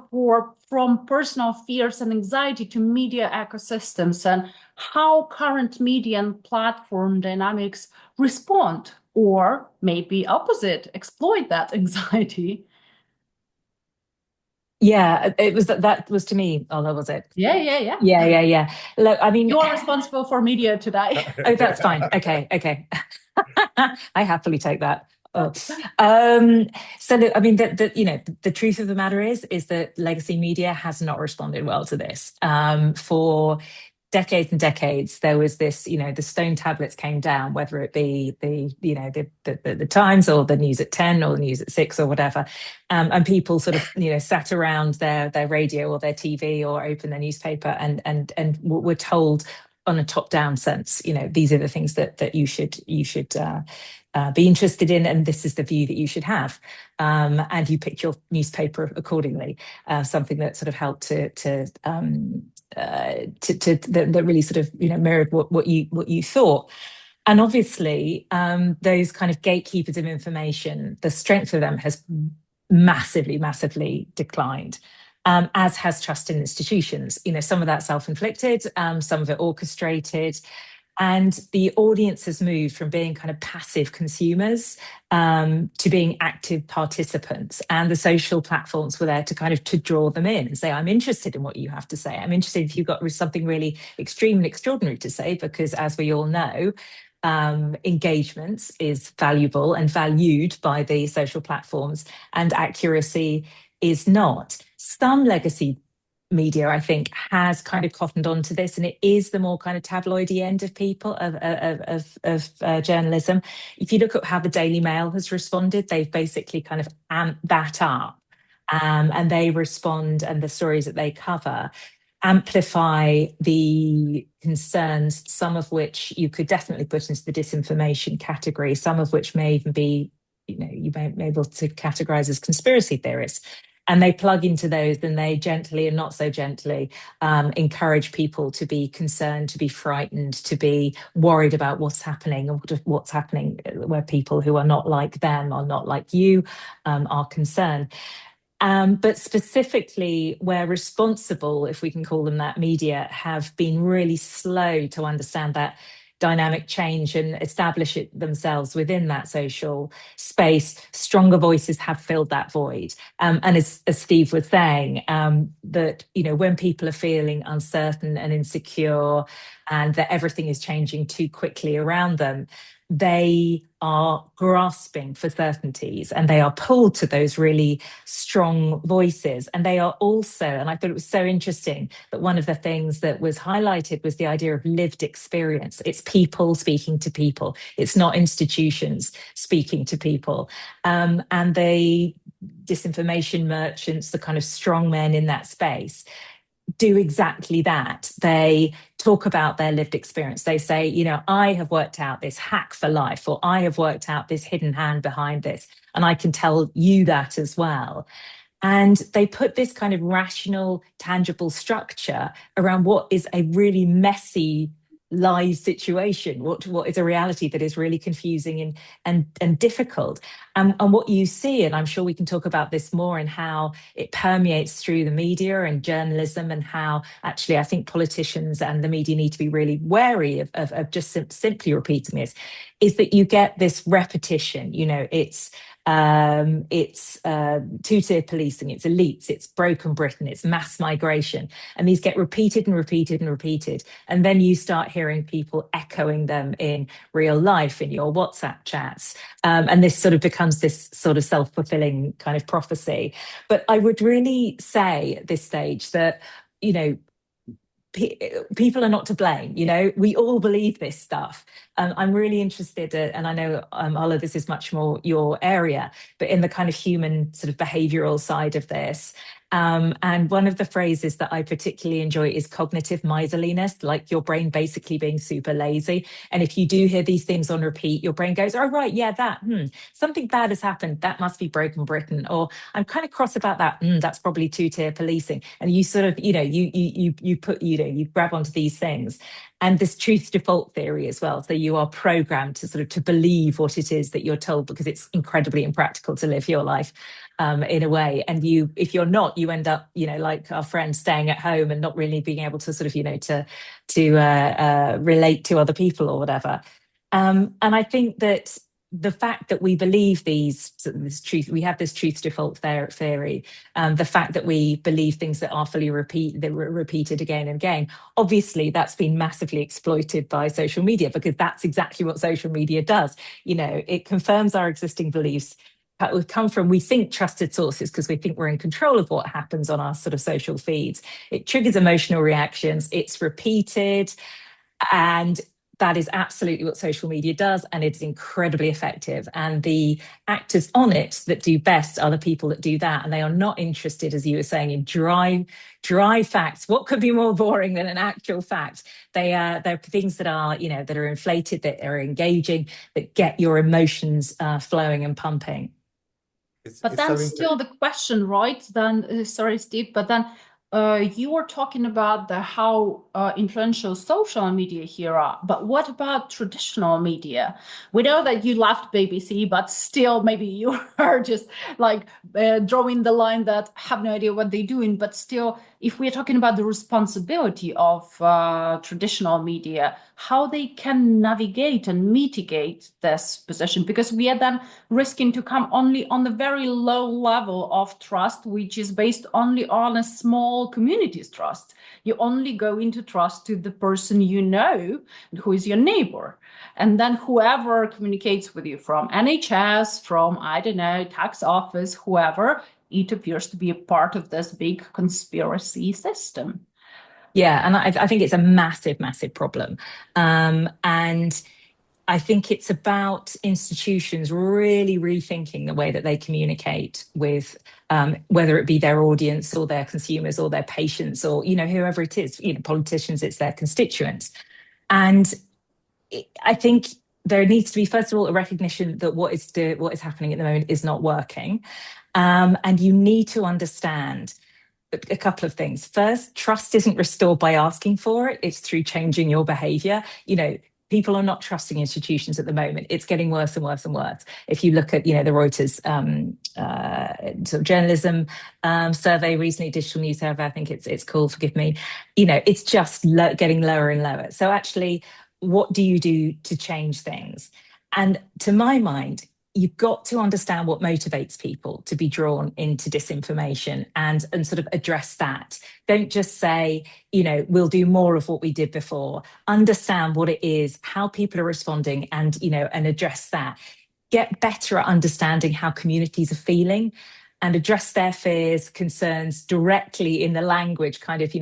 S1: from personal fears and anxiety to media ecosystems and how current media and platform dynamics respond, or maybe opposite, exploit that anxiety.
S10: Yeah, it was that was to me, Ola, was it?
S1: Yeah.
S10: Look, I mean,
S1: you're responsible for media today.
S10: Oh, that's fine. Okay. I happily take that. Oh. So look, I mean, the truth of the matter is that legacy media has not responded well to this. For decades and decades, there was this, the stone tablets came down, whether it be the Times or the news at 10 or the news at 6 or whatever. And people sort of, sat around their radio or their TV or opened their newspaper and were told on a top-down sense, these are the things that you should be interested in, and this is the view that you should have, and you picked your newspaper accordingly. Something that sort of helped that really sort of mirrored what you thought. And obviously, those kind of gatekeepers of information, the strength of them has massively declined. As has trust in institutions. Some of that self-inflicted, some of it orchestrated. And the audience has moved from being kind of passive consumers to being active participants. And the social platforms were there to draw them in and say, I'm interested in what you have to say. I'm interested if you've got something really extreme and extraordinary to say, because as we all know, engagement is valuable and valued by the social platforms, and accuracy is not. Some legacy media, I think, has kind of cottoned on to this, and it is the more kind of tabloidy end of people of journalism. If you look at how the Daily Mail has responded, they've basically kind of amped that up, and they respond, and the stories that they cover amplify the concerns, some of which you could definitely put into the disinformation category, some of which may even be, you may be able to categorize as conspiracy theorists. And they plug into those, and they gently and not so gently encourage people to be concerned, to be frightened, to be worried about what's happening, or what's happening where people who are not like them or not like you are concerned. But specifically, where responsible, if we can call them that, media have been really slow to understand that dynamic change and establish it themselves within that social space, stronger voices have filled that void. And as Steve was saying, that, you know, when people are feeling uncertain and insecure and that everything is changing too quickly around them, they are grasping for certainties and they are pulled to those really strong voices. And they are also, and I thought it was so interesting that one of the things that was highlighted was the idea of lived experience. It's people speaking to people, it's not institutions speaking to people. And the disinformation merchants, the kind of strong men in that space, do exactly that. They talk about their lived experience. They say, you know, I have worked out this hack for life, or I have worked out this hidden hand behind this, and I can tell you that as well. And they put this kind of rational, tangible structure around what is a really messy live situation, what is a reality that is really confusing and difficult. And what you see, and I'm sure we can talk about this more, and how it permeates through the media and journalism, and how actually I think politicians and the media need to be really wary of just simply repeating this, is that you get this repetition. You know, it's two-tier policing, it's elites, it's broken Britain, it's mass migration, and these get repeated and repeated and repeated, and then you start hearing people echoing them in real life, in your WhatsApp chats, and this sort of becomes this sort of self-fulfilling kind of prophecy. But I would really say at this stage that, you know, people are not to blame. You know, we all believe this stuff. I'm really interested, and I know, Ola, this is much more your area, but in the kind of human sort of behavioral side of this. And one of the phrases that I particularly enjoy is cognitive miserliness, like your brain basically being super lazy. And if you do hear these things on repeat, your brain goes, oh, right, yeah, that, something bad has happened. That must be broken Britain. Or I'm kind of cross about that. That's probably two-tier policing. And you sort of, you know, you put, you know, you grab onto these things. And this truth default theory as well. So you are programmed to sort of to believe what it is that you're told, because it's incredibly impractical to live your life in a way. And you, if you're not, you end up, you know, like our friend, staying at home and not really being able to sort of, you know, to relate to other people or whatever. And I think that the fact that we believe this truth, we have this truth default theory, the fact that we believe things that are fully repeated again and again, obviously that's been massively exploited by social media, because that's exactly what social media does. You know, it confirms our existing beliefs. We come from, we think, trusted sources, because we think we're in control of what happens on our sort of social feeds. It triggers emotional reactions, it's repeated, and that is absolutely what social media does, and it's incredibly effective. And the actors on it that do best are the people that do that, and they are not interested, as you were saying, in dry facts. What could be more boring than an actual fact? They're things that are, you know, that are inflated, that are engaging, that get your emotions flowing and pumping.
S1: But then still the question, right? Then, sorry, Steve, but then you were talking about how influential social media here are, but what about traditional media? We know that you left BBC, but still maybe you are just like drawing the line that have no idea what they're doing. But still, if we're talking about the responsibility of traditional media, how they can navigate and mitigate this position, because we are then risking to come only on the very low level of trust, which is based only on a small community's trust. You only go into trust to the person you know, who is your neighbor. And then whoever communicates with you, from NHS, from, I don't know, tax office, whoever, it appears to be a part of this big conspiracy system.
S10: Yeah, and I think it's a massive, massive problem. And I think it's about institutions really rethinking the way that they communicate with, whether it be their audience or their consumers or their patients, or, you know, whoever it is, you know, politicians, it's their constituents. And I think there needs to be, first of all, a recognition that what is happening at the moment is not working. And you need to understand a couple of things. First, trust isn't restored by asking for it. It's through changing your behavior. You know, people are not trusting institutions at the moment. It's getting worse and worse and worse. If you look at, the Reuters sort of journalism survey recently, digital news survey, I think it's called, forgive me, it's just getting lower and lower. So actually, what do you do to change things? And to my mind, you've got to understand what motivates people to be drawn into disinformation and sort of address that. Don't just say, we'll do more of what we did before. Understand what it is, how people are responding, and, and address that. Get better at understanding how communities are feeling and address their fears, concerns directly in the language, kind of,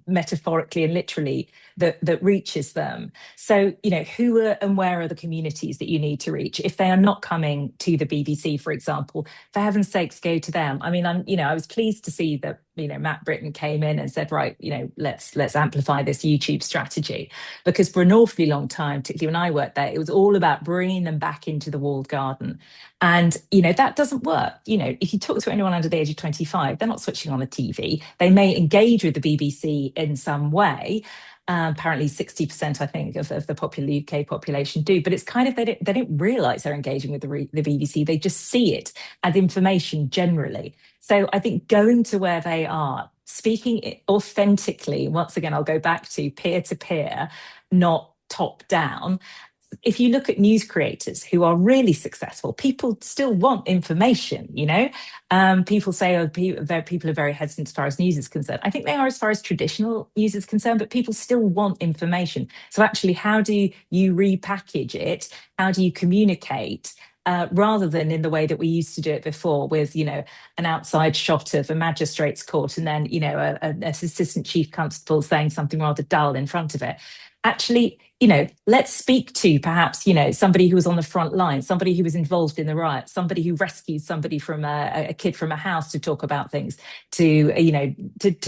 S10: metaphorically and literally that reaches them. So, who are and where are the communities that you need to reach? If they are not coming to the BBC, for example, for heaven's sakes, go to them. I mean, I was pleased to see that, Matt Britton came in and said, right, let's amplify this YouTube strategy, because for an awfully long time, particularly when I worked there, it was all about bringing them back into the walled garden. And, that doesn't work. If you talk to anyone under the age of 25, they're not switching on the TV. They may engage with the BBC in some way. Apparently 60%, I think, of the popular UK population do, but it's kind of, they don't realise they're engaging with the BBC. They just see it as information generally. So I think going to where they are, speaking authentically, once again, I'll go back to peer, not top down. If you look at news creators who are really successful, people still want information, people say, people are very hesitant as far as news is concerned. I think they are as far as traditional news is concerned, but people still want information. So actually, how do you repackage it? How do you communicate? Rather than in the way that we used to do it before with, an outside shot of a magistrate's court and then, an assistant chief constable saying something rather dull in front of it. Actually, let's speak to perhaps, somebody who was on the front line, somebody who was involved in the riot, somebody who rescued somebody from a kid from a house to talk about things, to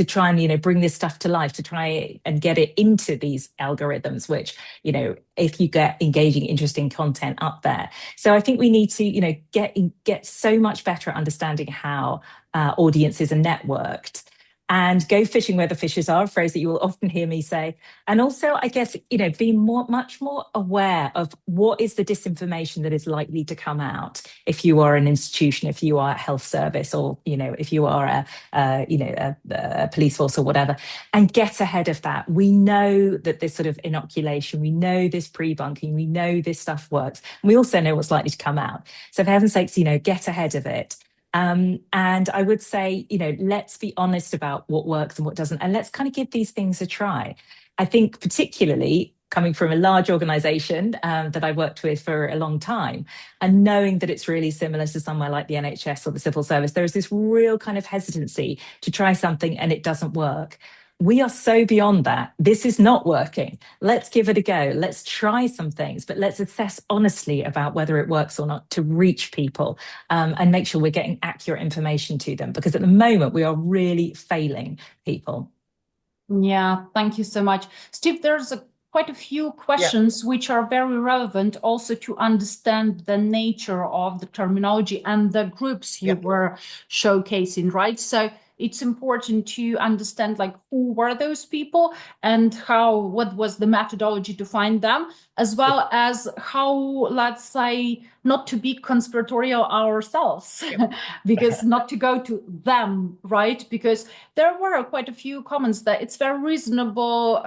S10: try and, bring this stuff to life, to try and get it into these algorithms, which, if you get engaging, interesting content up there. So I think we need to, get so much better at understanding how audiences are networked. And go fishing where the fishes are, a phrase that you will often hear me say. And also, I guess, be much more aware of what is the disinformation that is likely to come out if you are an institution, if you are a health service, or, if you are a police force or whatever, and get ahead of that. We know that this sort of inoculation, we know this pre-bunking, we know this stuff works. And we also know what's likely to come out. So for heaven's sakes, get ahead of it. And I would say, let's be honest about what works and what doesn't, and let's kind of give these things a try. I think particularly coming from a large organization that I worked with for a long time, and knowing that it's really similar to somewhere like the NHS or the civil service, there is this real kind of hesitancy to try something and it doesn't work. We are so beyond that. This is not working. Let's give it a go. Let's try some things, but let's assess honestly about whether it works or not to reach people and make sure we're getting accurate information to them, because at the moment we are really failing people.
S1: Yeah, thank you so much. Steve, there's quite a few questions which are very relevant also to understand the nature of the terminology and the groups you were showcasing, right? So it's important to understand who were those people and what was the methodology to find them, as well as how, let's say, not to be conspiratorial ourselves, because not to go to them, right? Because there were quite a few comments that it's very reasonable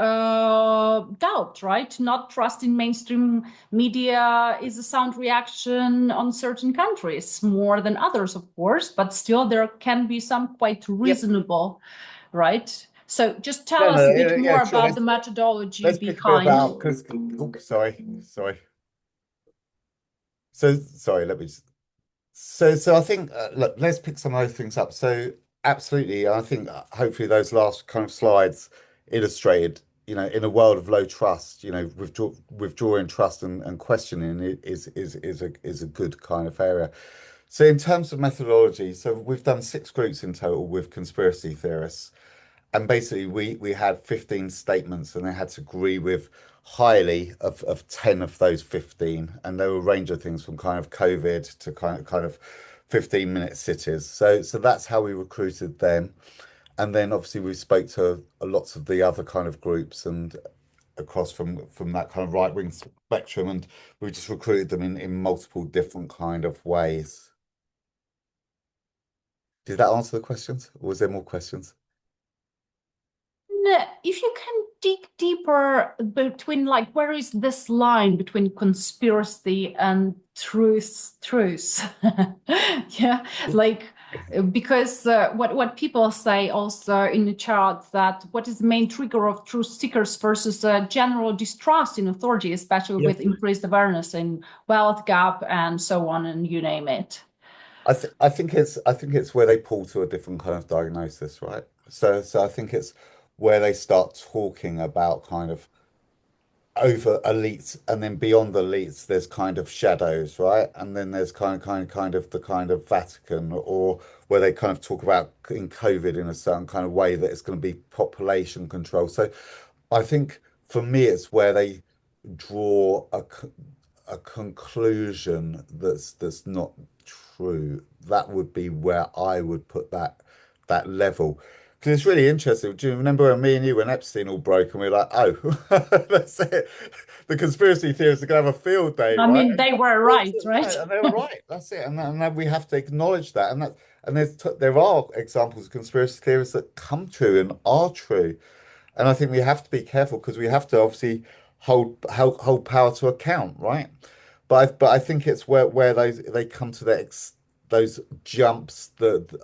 S1: doubt, right? Not trusting mainstream media is a sound reaction on certain countries, more than others, of course, but still there can be some quite reasonable, right? So just tell us a bit more about the methodology behind.
S2: So I think, look, let's pick some of those things up. So absolutely, I think hopefully those last kind of slides illustrated, in a world of low trust, withdrawing trust and questioning is a good kind of area. So in terms of methodology, so we've done 6 groups in total with conspiracy theorists. And basically we had 15 statements and they had to agree with highly of 10 of those 15. And there were a range of things from kind of COVID to kind of 15-minute cities. So that's how we recruited them. And then obviously we spoke to lots of the other kind of groups, and across from that kind of right-wing spectrum, and we just recruited them in multiple different kind of ways. Did that answer the questions, or was there more questions?
S1: If you can dig deeper between, like, where is this line between conspiracy and truth? Yeah, like, because what people say also in the chat, that what is the main trigger of truth seekers versus general distrust in authority, especially with increased awareness in wealth gap and so on, and you name it.
S2: I think it's where they pull to a different kind of diagnosis, right? So I think it's where they start talking about kind of over elites, and then beyond elites there's kind of shadows, right? And then there's kind of the kind of Vatican, or where they kind of talk about in COVID in a certain kind of way that it's going to be population control. So I think for me it's where they draw a conclusion that's not true. That would be where I would put that level. Because it's really interesting. Do you remember when me and you, when Epstein all broke, and we were like, oh, that's it. The conspiracy theorists are going to have a field day,
S1: I
S2: right?
S1: mean, they were right, right?
S2: And they were right. That's it. And we have to acknowledge that. And there are examples of conspiracy theories that come true and are true. And I think we have to be careful, because we have to obviously hold power to account, right? But I think it's where they come to those jumps that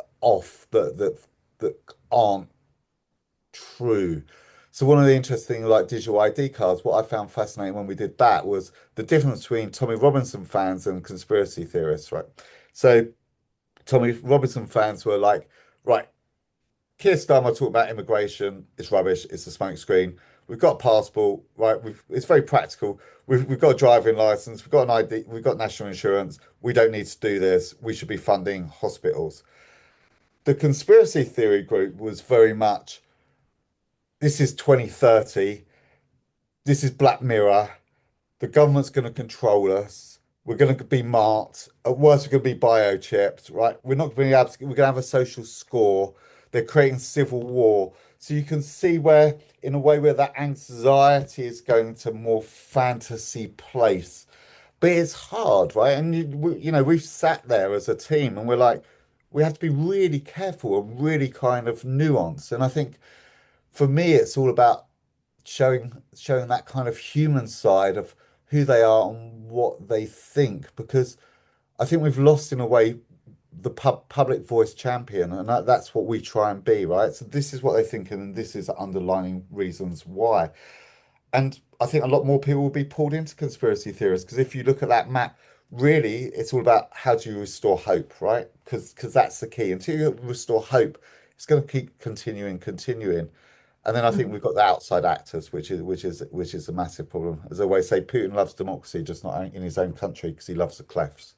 S2: aren't true. So one of the interesting, like, digital ID cards, what I found fascinating when we did that was the difference between Tommy Robinson fans and conspiracy theorists, right? So Tommy Robinson fans were like, right, Keir Starmer talking about immigration, it's rubbish, it's a smoke screen. We've got a passport, right? It's very practical. We've got a driving license, we've got an ID, we've got national insurance. We don't need to do this. We should be funding hospitals. The conspiracy theory group was very much, this is 2030, this is Black Mirror, the government's going to control us. We're going to be marked. At worst, we're going to be biochipped, right? We're not going to be able to, we're going to have a social score. They're creating civil war. So you can see where, in a way, where that anxiety is going to more fantasy place. But it's hard, right? And we've sat there as a team, and we're like, we have to be really careful and really kind of nuanced. And I think for me, it's all about showing that kind of human side of who they are and what they think, because I think we've lost, in a way, the public voice champion, and that's what we try and be, right? So this is what they think, and this is underlining reasons why. And I think a lot more people will be pulled into conspiracy theories, because if you look at that map, really, it's all about how do you restore hope, right? Because that's the key. Until you restore hope, it's going to keep continuing. And then I think we've got the outside actors, which is a massive problem. As I always say, Putin loves democracy, just not in his own country, because he loves the clefts.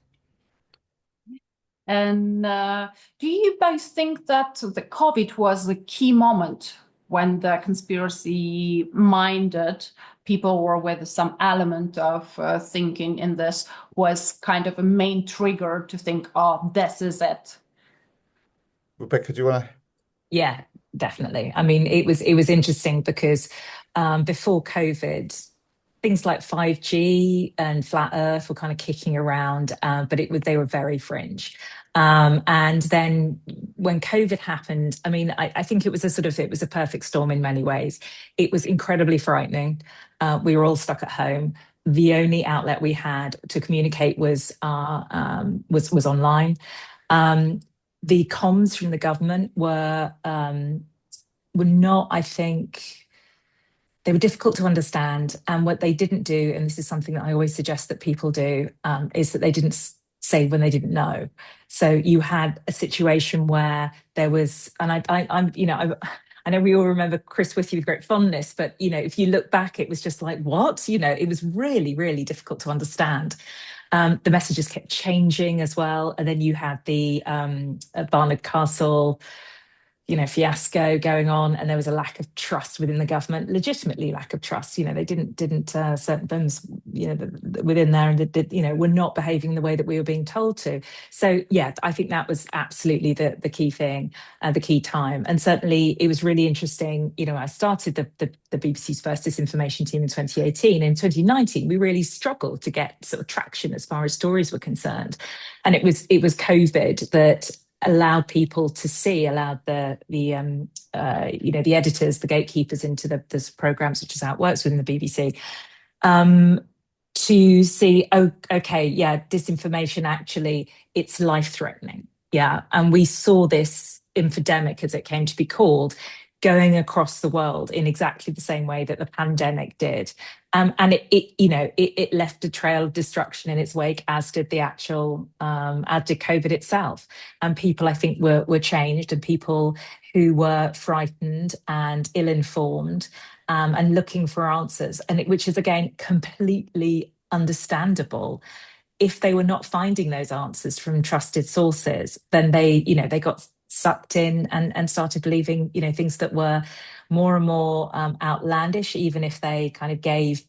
S1: And do you both think that the COVID was a key moment when the conspiracy-minded people, or with some element of thinking in this, was kind of a main trigger to think, oh, this is it?
S2: Rebecca, do you want to?
S10: Yeah, definitely. I mean, it was interesting because before COVID, things like 5G and flat Earth were kind of kicking around, but they were very fringe. And then when COVID happened, I mean, I think it was a perfect storm in many ways. It was incredibly frightening. We were all stuck at home. The only outlet we had to communicate was online. The comms from the government were not, I think, they were difficult to understand. And what they didn't do, and this is something that I always suggest that people do, is that they didn't say when they didn't know. So you had a situation where there was, and I know we all remember Chris Whitty with great fondness, but if you look back, it was just like, what? It was really, really difficult to understand. The messages kept changing as well. And then you had the Barnard Castle, fiasco going on, and there was a lack of trust within the government, legitimately lack of trust. They didn't certain firms, within there, and were not behaving the way that we were being told to. So yeah, I think that was absolutely the key thing, the key time. And certainly it was really interesting. I started the BBC's first disinformation team in 2018. In 2019, we really struggled to get sort of traction as far as stories were concerned, and it was COVID that allowed people to see, allowed the editors, the gatekeepers into the programs, which is how it works within the BBC, to see, oh, okay, yeah, disinformation, actually, it's life-threatening. Yeah, and we saw this infodemic, as it came to be called, going across the world in exactly the same way that the pandemic did. And it left a trail of destruction in its wake, as did as did COVID itself. And people, I think, were changed, and people who were frightened and ill-informed, and looking for answers, which is, again, completely understandable. If they were not finding those answers from trusted sources, then they got sucked in and started believing, things that were more and more outlandish, even if they kind of gave,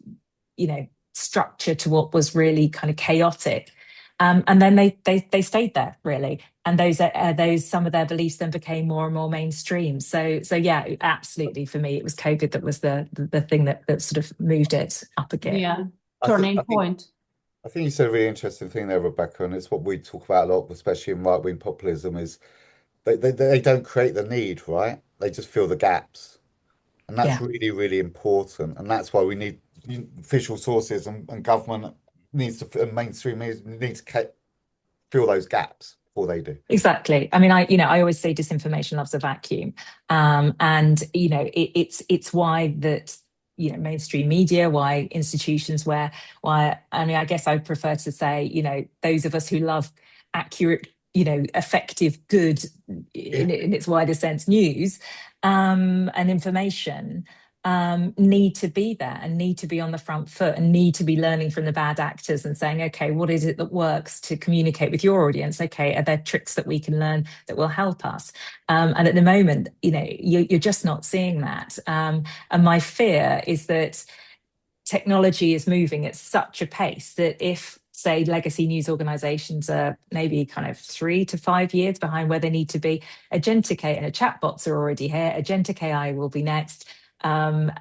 S10: structure to what was really kind of chaotic. And then they stayed there, really. And those some of their beliefs then became more and more mainstream. So yeah, absolutely, for me, it was COVID that was the thing that sort of moved it up again.
S1: Yeah, turning point.
S2: I think you said a really interesting thing there, Rebecca, and it's what we talk about a lot, especially in right-wing populism, is they don't create the need, right? They just fill the gaps. And that's really, really important. And that's why we need official sources, and government needs to, and mainstream needs to fill those gaps before they do.
S10: Exactly. I mean, I always say disinformation loves a vacuum. And it's why that, mainstream media, why institutions I guess I would prefer to say, those of us who love accurate, effective, good, in its wider sense, news and information, need to be there and need to be on the front foot and need to be learning from the bad actors and saying, okay, what is it that works to communicate with your audience? Okay, are there tricks that we can learn that will help us? And at the moment, you're just not seeing that. And my fear is that technology is moving at such a pace that if, say, legacy news organizations are maybe kind of 3 to 5 years behind where they need to be, agentic AI and chatbots are already here. Agentic AI will be next. What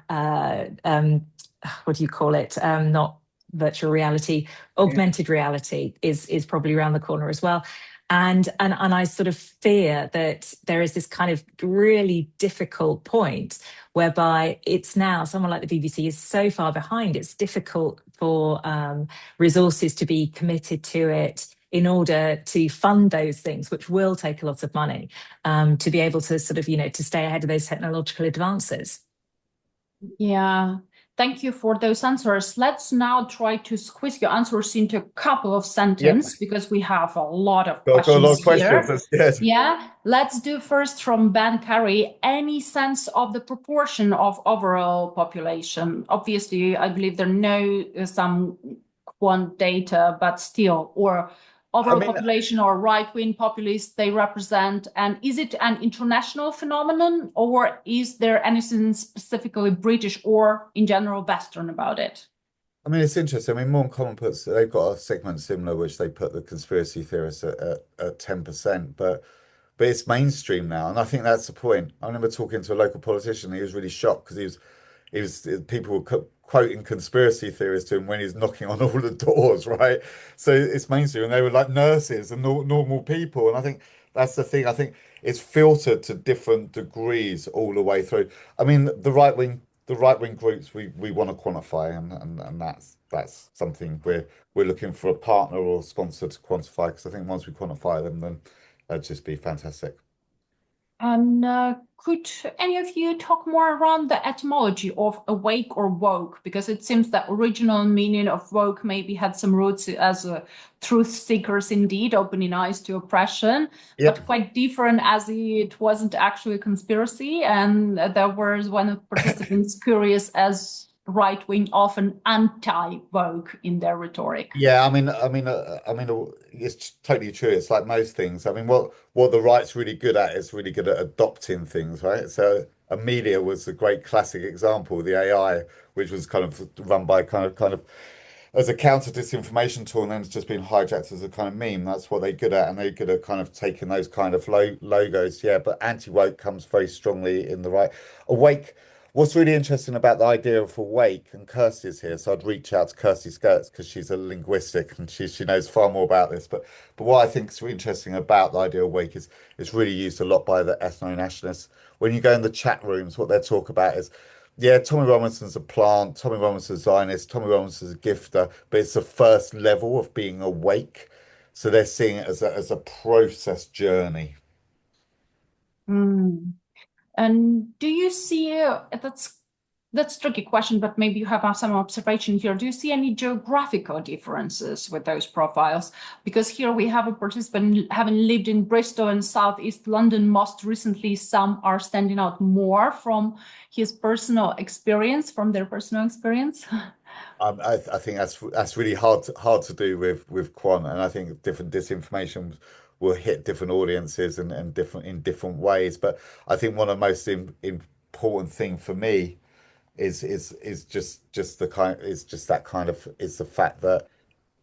S10: do you call it? Not virtual reality, augmented reality is probably around the corner as well. And I sort of fear that there is this kind of really difficult point whereby it's now someone like the BBC is so far behind, it's difficult for resources to be committed to it in order to fund those things, which will take a lot of money, to be able to sort of, to stay ahead of those technological advances.
S1: Yeah, thank you for those answers. Let's now try to squeeze your answers into a couple of sentences, because we have a lot of questions here. Yeah, let's do first from Ben Carey. Any sense of the proportion of overall population? Obviously, I believe there are no some quant data, but still, or overall population or right-wing populists they represent, and is it an international phenomenon, or is there anything specifically British or in general Western about it?
S2: I mean, it's interesting. I mean, More Common they've got a segment similar, which they put the conspiracy theorists at 10%, but it's mainstream now, and I think that's the point. I remember talking to a local politician. He was really shocked because people were quoting conspiracy theories to him when he's knocking on all the doors, right? So it's mainstream, and they were like nurses and normal people. And I think that's the thing. I think it's filtered to different degrees all the way through. I mean, the right wing groups we want to quantify, and that's something we're looking for a partner or sponsor to quantify, because I think once we quantify them, then that'd just be fantastic.
S1: And could any of you talk more around the etymology of awake or woke? Because it seems that original meaning of woke maybe had some roots as truth seekers indeed, opening eyes to oppression, but quite different as it wasn't actually a conspiracy. And there was one of participants curious as right wing, often anti-woke in their rhetoric.
S2: Yeah, it's totally true. It's like most things. I mean, what the right's really good at is really good at adopting things, right? So, a media was a great classic example, the AI, which was kind of run by kind of as a counter disinformation tool, and then it's just been hijacked as a kind of meme. That's what they're good at, and they're good at kind of taking those kind of logos. Yeah, but anti-woke comes very strongly in the right. Awake. What's really interesting about the idea of awake, and Kirsty's here, so I'd reach out to Kirsty Skirts because she's a linguistic and she knows far more about this. But what I think is really interesting about the idea of awake is it's really used a lot by the ethno-nationalists. When you go in the chat rooms, what they talk about is, yeah, Tommy Robinson's a plant, Tommy Robinson's a Zionist, Tommy Robinson's a gifter, but it's the first level of being awake. So they're seeing it as a process journey.
S1: Mm. And do you see, that's a tricky question, but maybe you have some observation here. Do you see any geographical differences with those profiles? Because here we have a participant having lived in Bristol and Southeast London most recently. Some are standing out more from his personal experience, from their personal experience.
S2: I think that's really hard to do with quant, and I think different disinformation will hit different audiences and different in different ways. But I think one of the most important thing for me is just the kind is just that kind of is the fact that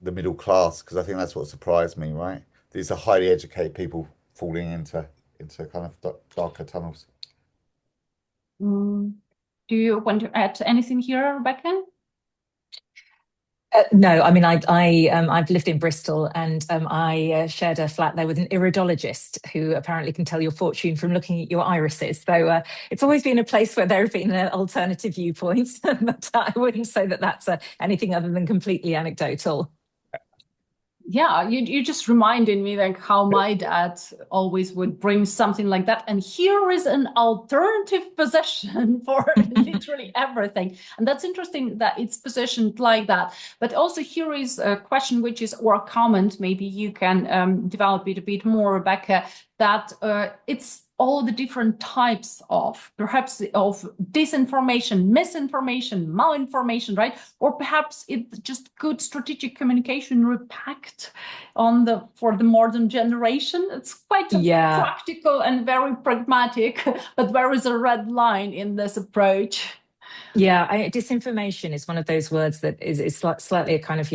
S2: the middle class, because I think that's what surprised me, right? These are highly educated people falling into kind of darker tunnels.
S1: Do you want to add anything here, Rebecca?
S10: No, I mean, I've lived in Bristol, and I shared a flat there with an iridologist who apparently can tell your fortune from looking at your irises. So it's always been a place where there have been alternative viewpoints, but I wouldn't say that that's anything other than completely anecdotal.
S1: Yeah, you just reminded me like how my dad always would bring something like that. And here is an alternative position for literally everything. And that's interesting that it's positioned like that. But also here is a question which is, or a comment, maybe you can develop it a bit more, Rebecca, that it's all the different types of perhaps of disinformation, misinformation, malinformation, right? Or perhaps it's just good strategic communication repacked on for the modern generation. It's quite practical and very pragmatic, but there is a red line in this approach.
S10: Yeah, disinformation is one of those words that is slightly a kind of,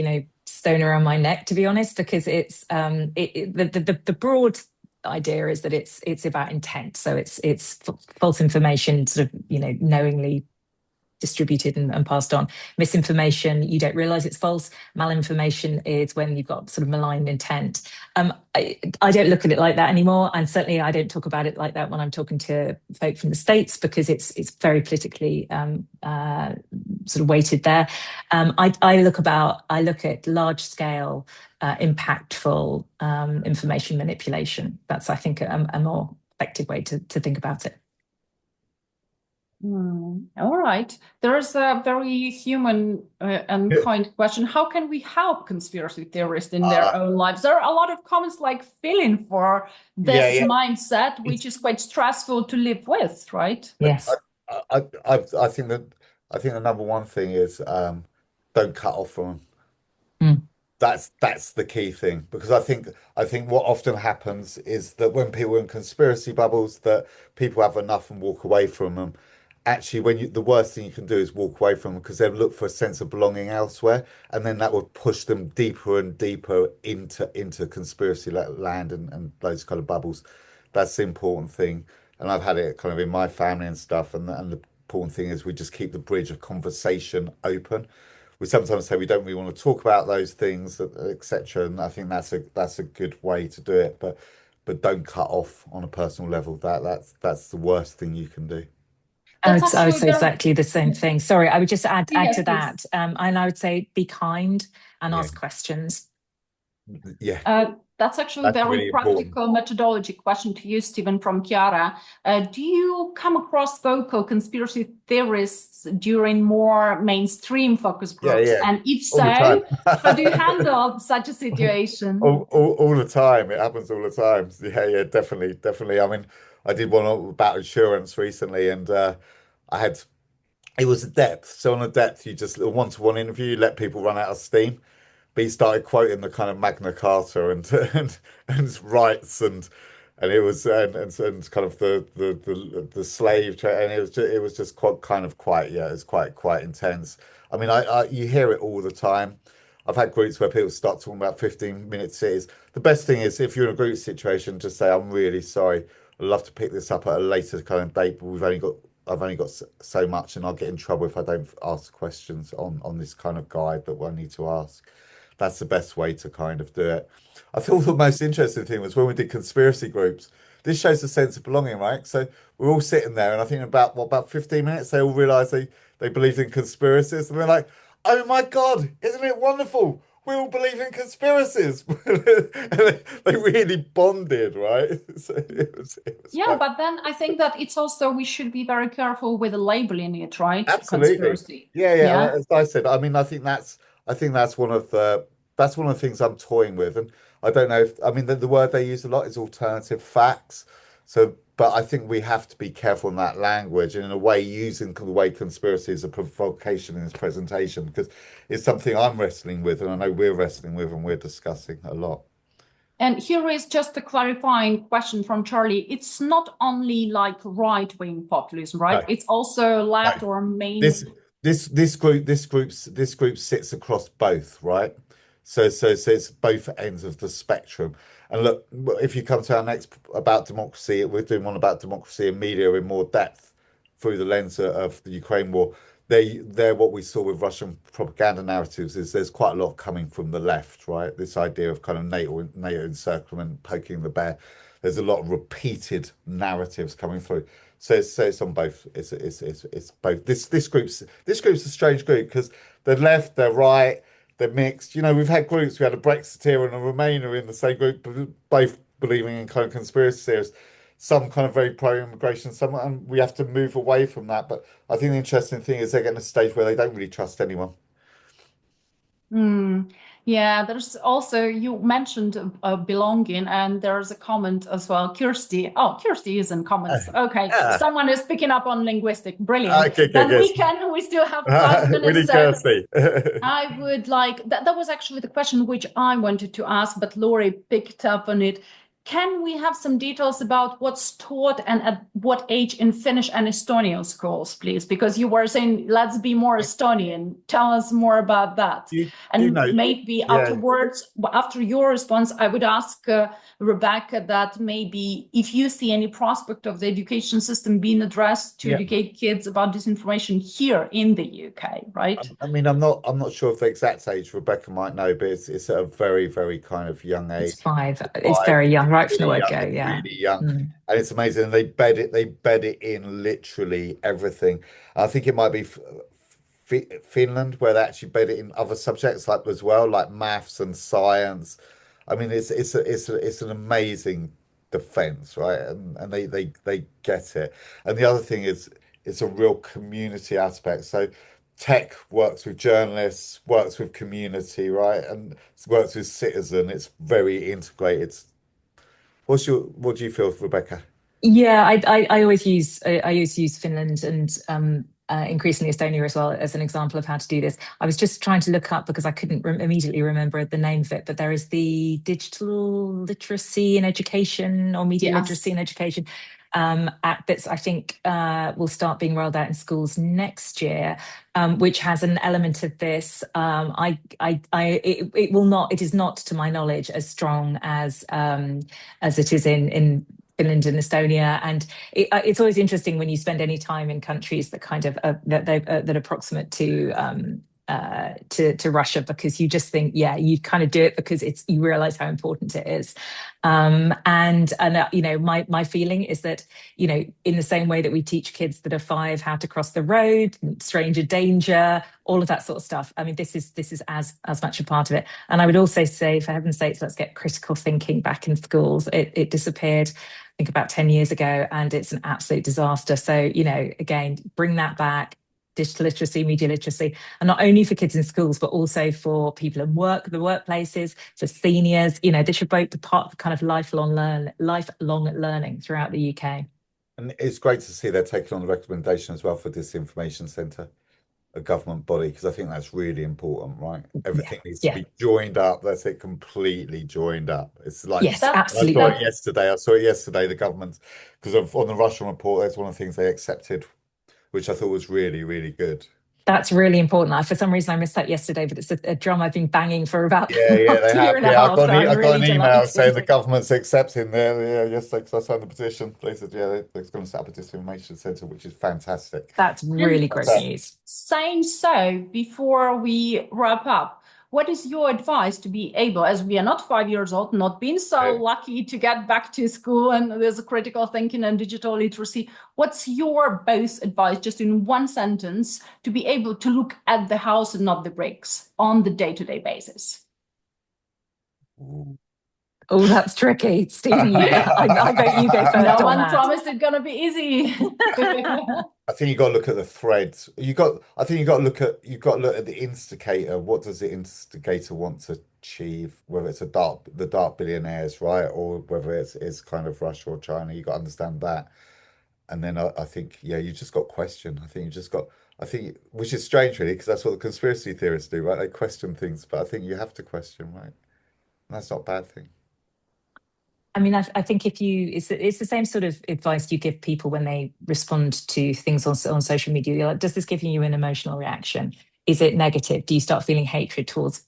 S10: stone around my neck, to be honest, because it's the broad idea is that it's about intent. So it's false information, sort of, knowingly distributed and passed on. Misinformation, you don't realize it's false. Malinformation is when you've got sort of malign intent. I don't look at it like that anymore, and certainly I don't talk about it like that when I'm talking to folk from the States, because it's very politically sort of weighted there. I look at large scale, impactful information manipulation. That's, I think, a more effective way to think about it.
S1: All right. There's a very human and kind question. How can we help conspiracy theorists in their own lives? There are a lot of comments like feeling for this mindset, which is quite stressful to live with, right?
S10: Yes.
S2: I think the number one thing is don't cut off from them. That's the key thing, because I think what often happens is that when people are in conspiracy bubbles, that people have enough and walk away from them. Actually, the worst thing you can do is walk away from them, because they'll look for a sense of belonging elsewhere, and then that will push them deeper and deeper into conspiracy land and those kind of bubbles. That's the important thing, and I've had it kind of in my family and stuff. And the important thing is we just keep the bridge of conversation open. We sometimes say we don't really want to talk about those things, etc. And I think that's a good way to do it. But don't cut off on a personal level. That's the worst thing you can do.
S10: I would say exactly the same thing. Sorry, I would just add to that. And I would say be kind and ask questions.
S2: Yeah.
S1: That's actually a very really practical methodology question to you, Stephen, from Chiara. Do you come across vocal conspiracy theorists during more mainstream focus groups?
S2: Yeah.
S1: And if so, how do you handle such a situation?
S2: All the time. It happens all the time. Yeah, definitely. I mean, I did one about insurance recently, and I had it was a depth. So on a depth, you just a one-to-one interview, you let people run out of steam. But he started quoting the kind of Magna Carta and rights and it was and kind of the slave trade, and it was just quite yeah, it was quite intense. I mean, I you hear it all the time. I've had groups where people start talking about 15-minute cities. The best thing is if you're in a group situation, just say, I'm really sorry. I'd love to pick this up at a later kind of date, but I've only got so much, and I'll get in trouble if I don't ask questions on this kind of guide that I need to ask. That's the best way to kind of do it. I thought the most interesting thing was when we did conspiracy groups. This shows a sense of belonging, right? So we're all sitting there, and I think about 15 minutes, they all realised they believed in conspiracies, and they're like, "Oh my God, isn't it wonderful? We all believe in conspiracies." And they really bonded, right? So it was
S1: Yeah,
S2: quite
S1: but then I think that it's also we should be very careful with labeling it, right?
S2: absolutely.
S1: Conspiracy.
S2: Yeah.
S1: Yeah.
S2: As I said, I mean, I think that's one of the things I'm toying with, and I don't know if I mean the word they use a lot is alternative facts. So, but I think we have to be careful in that language, and in a way, using the way conspiracy is a provocation in this presentation because it's something I'm wrestling with, and I know we're wrestling with, and we're discussing a lot.
S1: And here is just a clarifying question from Charlie. It's not only like right-wing populism, right?
S2: No,
S1: It's also
S2: no.
S1: left or main.
S2: This group sits across both, right? So it's both ends of the spectrum. And look, if you come to our next about democracy, we're doing one about democracy and media in more depth through the lens of the Ukraine war. They're what we saw with Russian propaganda narratives is there's quite a lot coming from the left, right? This idea of kind of NATO encirclement, poking the bear. There's a lot of repeated narratives coming through. So it's on both. It's both. This group's a strange group because they're left, they're right, they're mixed. You know, we've had groups. We had a Brexiteer and a Remainer in the same group, both believing in kind of conspiracy theories. Some kind of very pro-immigration. Some, and we have to move away from that. But I think the interesting thing is they're getting to a stage where they don't really trust anyone.
S1: Yeah, there's also, you mentioned belonging, and there's a comment as well. Kirsty. Oh, Kirsty is in comments. Okay,
S2: Yeah.
S1: someone is picking up on linguistic. Brilliant.
S2: Okay,
S1: Then
S2: good.
S1: we still have 5 minutes.
S2: We need
S1: So
S2: Kirsty.
S1: I would like, that was actually the question which I wanted to ask, but Lori picked up on it. Can we have some details about what's taught and at what age in Finnish and Estonian schools, please? Because you were saying, let's be more Estonian. Tell us more about that. And maybe
S2: Yeah.
S1: afterwards, after your response, I would ask Rebecca that maybe if you see any prospect of the education system being addressed to educate kids about disinformation here in the UK, right?
S2: I mean, I'm not sure of the exact age. Rebecca might know, but it's at a very, very kind of young age.
S10: It's 5. It's very young, right from the word go. Yeah,
S2: really young, and it's amazing. And they bed it in literally everything. I think it might be Finland where they actually bed it in other subjects like as well, like maths and science. I mean, it's an amazing defense, right? And they get it. And the other thing is it's a real community aspect. So tech works with journalists, works with community, right? And works with citizen. It's very integrated. What do you feel, Rebecca?
S10: Yeah, I always use Finland and increasingly Estonia as well as an example of how to do this. I was just trying to look up because I couldn't immediately remember the name of it, but there is the digital literacy in education or media literacy in education app that's I think will start being rolled out in schools next year, which has an element of this. It will not. It is not, to my knowledge, as strong as it is in Finland and Estonia, and it's always interesting when you spend any time in countries that kind of that approximate to Russia, because you just think, yeah, you kind of do it because you realize how important it is. And you know, my feeling is that, you know, in the same way that we teach kids that are 5 how to cross the road, stranger danger, all of that sort of stuff. I mean, this is as much a part of it. And I would also say, for heaven's sakes, let's get critical thinking back in schools. It disappeared, I think, about 10 years ago, and it's an absolute disaster. So, you know, again, bring that back. Digital literacy, media literacy, and not only for kids in schools, but also for people in the workplaces, for seniors. You know, they should both be part of kind of lifelong learning throughout the UK.
S2: And it's great to see they're taking on the recommendation as well for Disinformation Centre, a government body, because I think that's really important, right? Everything needs to
S10: yeah.
S2: be joined up. That's it, completely joined up. It's like,
S10: Yes,
S2: I saw
S10: absolutely.
S2: it yesterday. I saw it yesterday, the government, because on the Russian report, that's one of the things they accepted, which I thought was really, really good.
S10: That's really important. For some reason, I missed that yesterday, but it's a drum I've been banging for about
S2: Yeah,
S10: the last
S2: they
S10: year
S2: have.
S10: and a
S2: Yeah,
S10: half. So I'm
S2: I got
S10: really
S2: an email saying the
S10: delighted.
S2: government's accepting there. Yeah, yesterday because I signed the petition. They said, yeah, they're going to set up a disinformation centre, which is fantastic.
S10: That's really great news.
S1: Saying so, before we wrap up, what is your advice to be able, as we are not 5 years old, not being so lucky to get back to school and there's a critical thinking and digital literacy, what's your both advice, just in one sentence, to be able to look at the house and not the bricks on the day-to-day basis?
S10: Oh, that's tricky. Stephen, I bet you go first
S1: No
S10: on
S1: one
S10: that.
S1: promised it's going to be easy.
S2: I think you got to look at the threads. I think you got to look at the instigator. What does the instigator want to achieve? Whether it's the dark billionaires, right, or whether it's kind of Russia or China. You got to understand that. And then I think, yeah, you just got question. I think, which is strange, really, because that's what the conspiracy theorists do, right? They question things, but I think you have to question, right? And that's not a bad thing.
S10: I mean, I think it's the same sort of advice you give people when they respond to things on social media. You're like, does this give you an emotional reaction? Is it negative? Do you start feeling hatred towards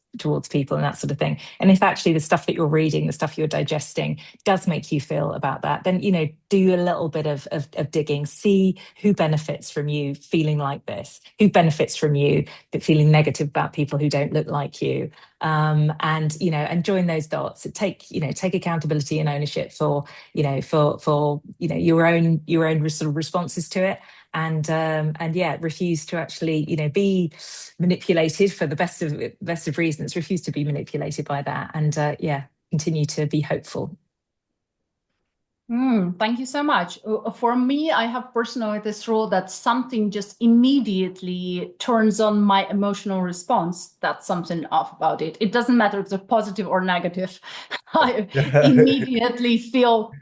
S10: people and that sort of thing? And if actually the stuff that you're reading, the stuff you're digesting does make you feel about that, then, do a little bit of digging, see who benefits from you feeling like this, who benefits from you feeling negative about people who don't look like you. And join those dots. Take accountability and ownership for your own sort of responses to it. And refuse to actually, be manipulated for the best of reasons. Refuse to be manipulated by that, and continue to be hopeful.
S1: Thank you so much. For me, I have personally this rule that something just immediately turns on my emotional response. That's something off about it. It doesn't matter if it's positive or negative. I immediately feel,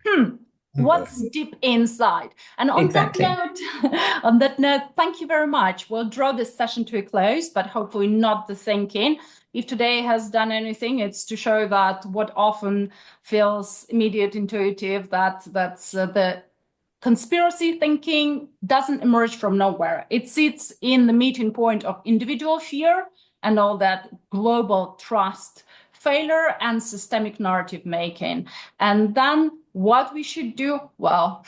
S1: what's deep inside? And on
S10: Exactly.
S1: that note, thank you very much. We'll draw this session to a close, but hopefully not the thinking. If today has done anything, it's to show that what often feels immediate, intuitive, that's the conspiracy thinking doesn't emerge from nowhere. It sits in the meeting point of individual fear and all that global trust failure and systemic narrative making. And then what we should do, well,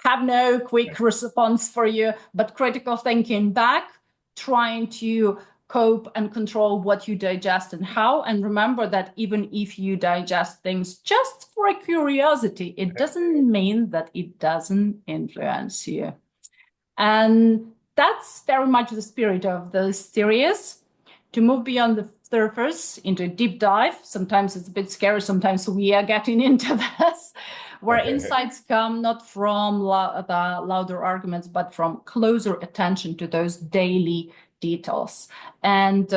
S1: have no quick response for you, but critical thinking back, trying to cope and control what you digest and how. And remember that even if you digest things just for curiosity, it doesn't mean that it doesn't influence you. And that's very much the spirit of the series, to move beyond the surface into a deep dive. Sometimes it's a bit scary. Sometimes we are getting into this, where insights come not from the louder arguments, but from closer attention to those daily details. And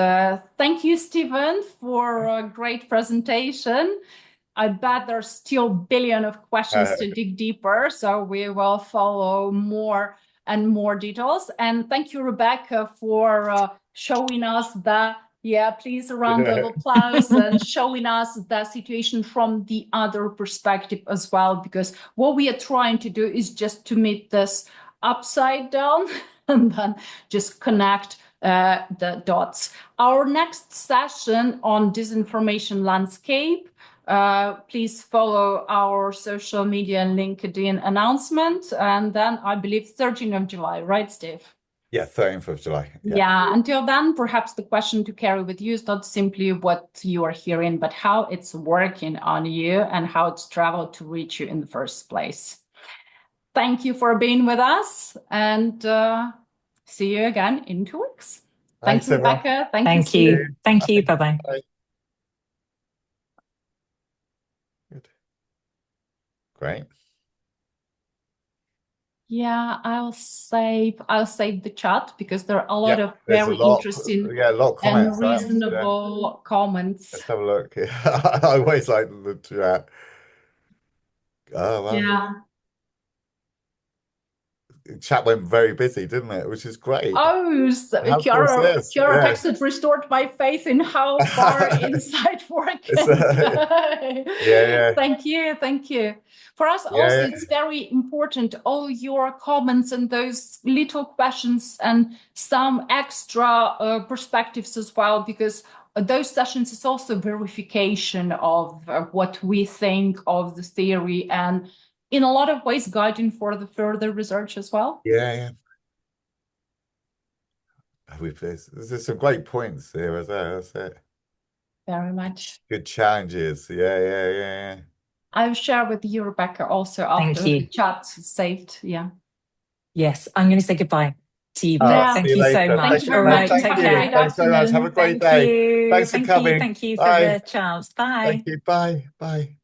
S1: thank you, Stephen, for a great presentation. I bet there's still a billion of questions to dig deeper, so we will follow more and more details. And thank you, Rebecca, for showing us the, please, a round of applause, and showing us the situation from the other perspective as well, because what we are trying to do is just to meet this upside down and then just connect the dots. Our next session on disinformation landscape, please follow our social media and LinkedIn announcement. And then I believe 13th of July, right, Steve?
S2: Yeah, 13th of July.
S1: Yeah, until then, perhaps the question to carry with you is not simply what you are hearing, but how it's working on you and how it's traveled to reach you in the first place. Thank you for being with us, and see you again in 2 weeks. Thanks, Rebecca.
S10: Thank you. Thank you. Bye-bye.
S2: Bye. Good. Great.
S1: Yeah, I'll save the chat because there are a lot of very interesting
S2: a lot of comments,
S1: and reasonable comments.
S2: Let's have a look. I always like the chat. Oh, wow.
S1: Yeah.
S2: chat went very busy, didn't it? Which is great.
S1: Oh, so
S2: Of course,
S1: Chiara,
S2: yes,
S1: Chiara
S2: yeah.
S1: texted restored my faith in how far inside work
S2: It's,
S1: can go.
S2: yeah.
S1: Thank you, thank you. For us also,
S2: Yeah.
S1: it's very important, all your comments and those little questions and some extra perspectives as well, because those sessions is also verification of what we think of the theory, and in a lot of ways guiding for the further research as well.
S2: Yeah. There's some great points here as well. That's it.
S1: Very much.
S2: Good challenges. Yeah.
S1: I'll share with you, Rebecca, also after the chat saved. Yeah.
S10: Yes, I'm going to say goodbye to you.
S1: Yeah.
S10: Thank
S2: See
S10: you so
S2: later.
S10: much.
S1: Thank you very
S10: All
S1: much.
S10: right,
S2: Thank
S10: take
S2: you.
S10: care.
S2: Thanks so much. Have a great day. Thanks for coming.
S10: Thank you for
S2: Bye.
S10: the chance. Bye.
S2: Thank you. Bye.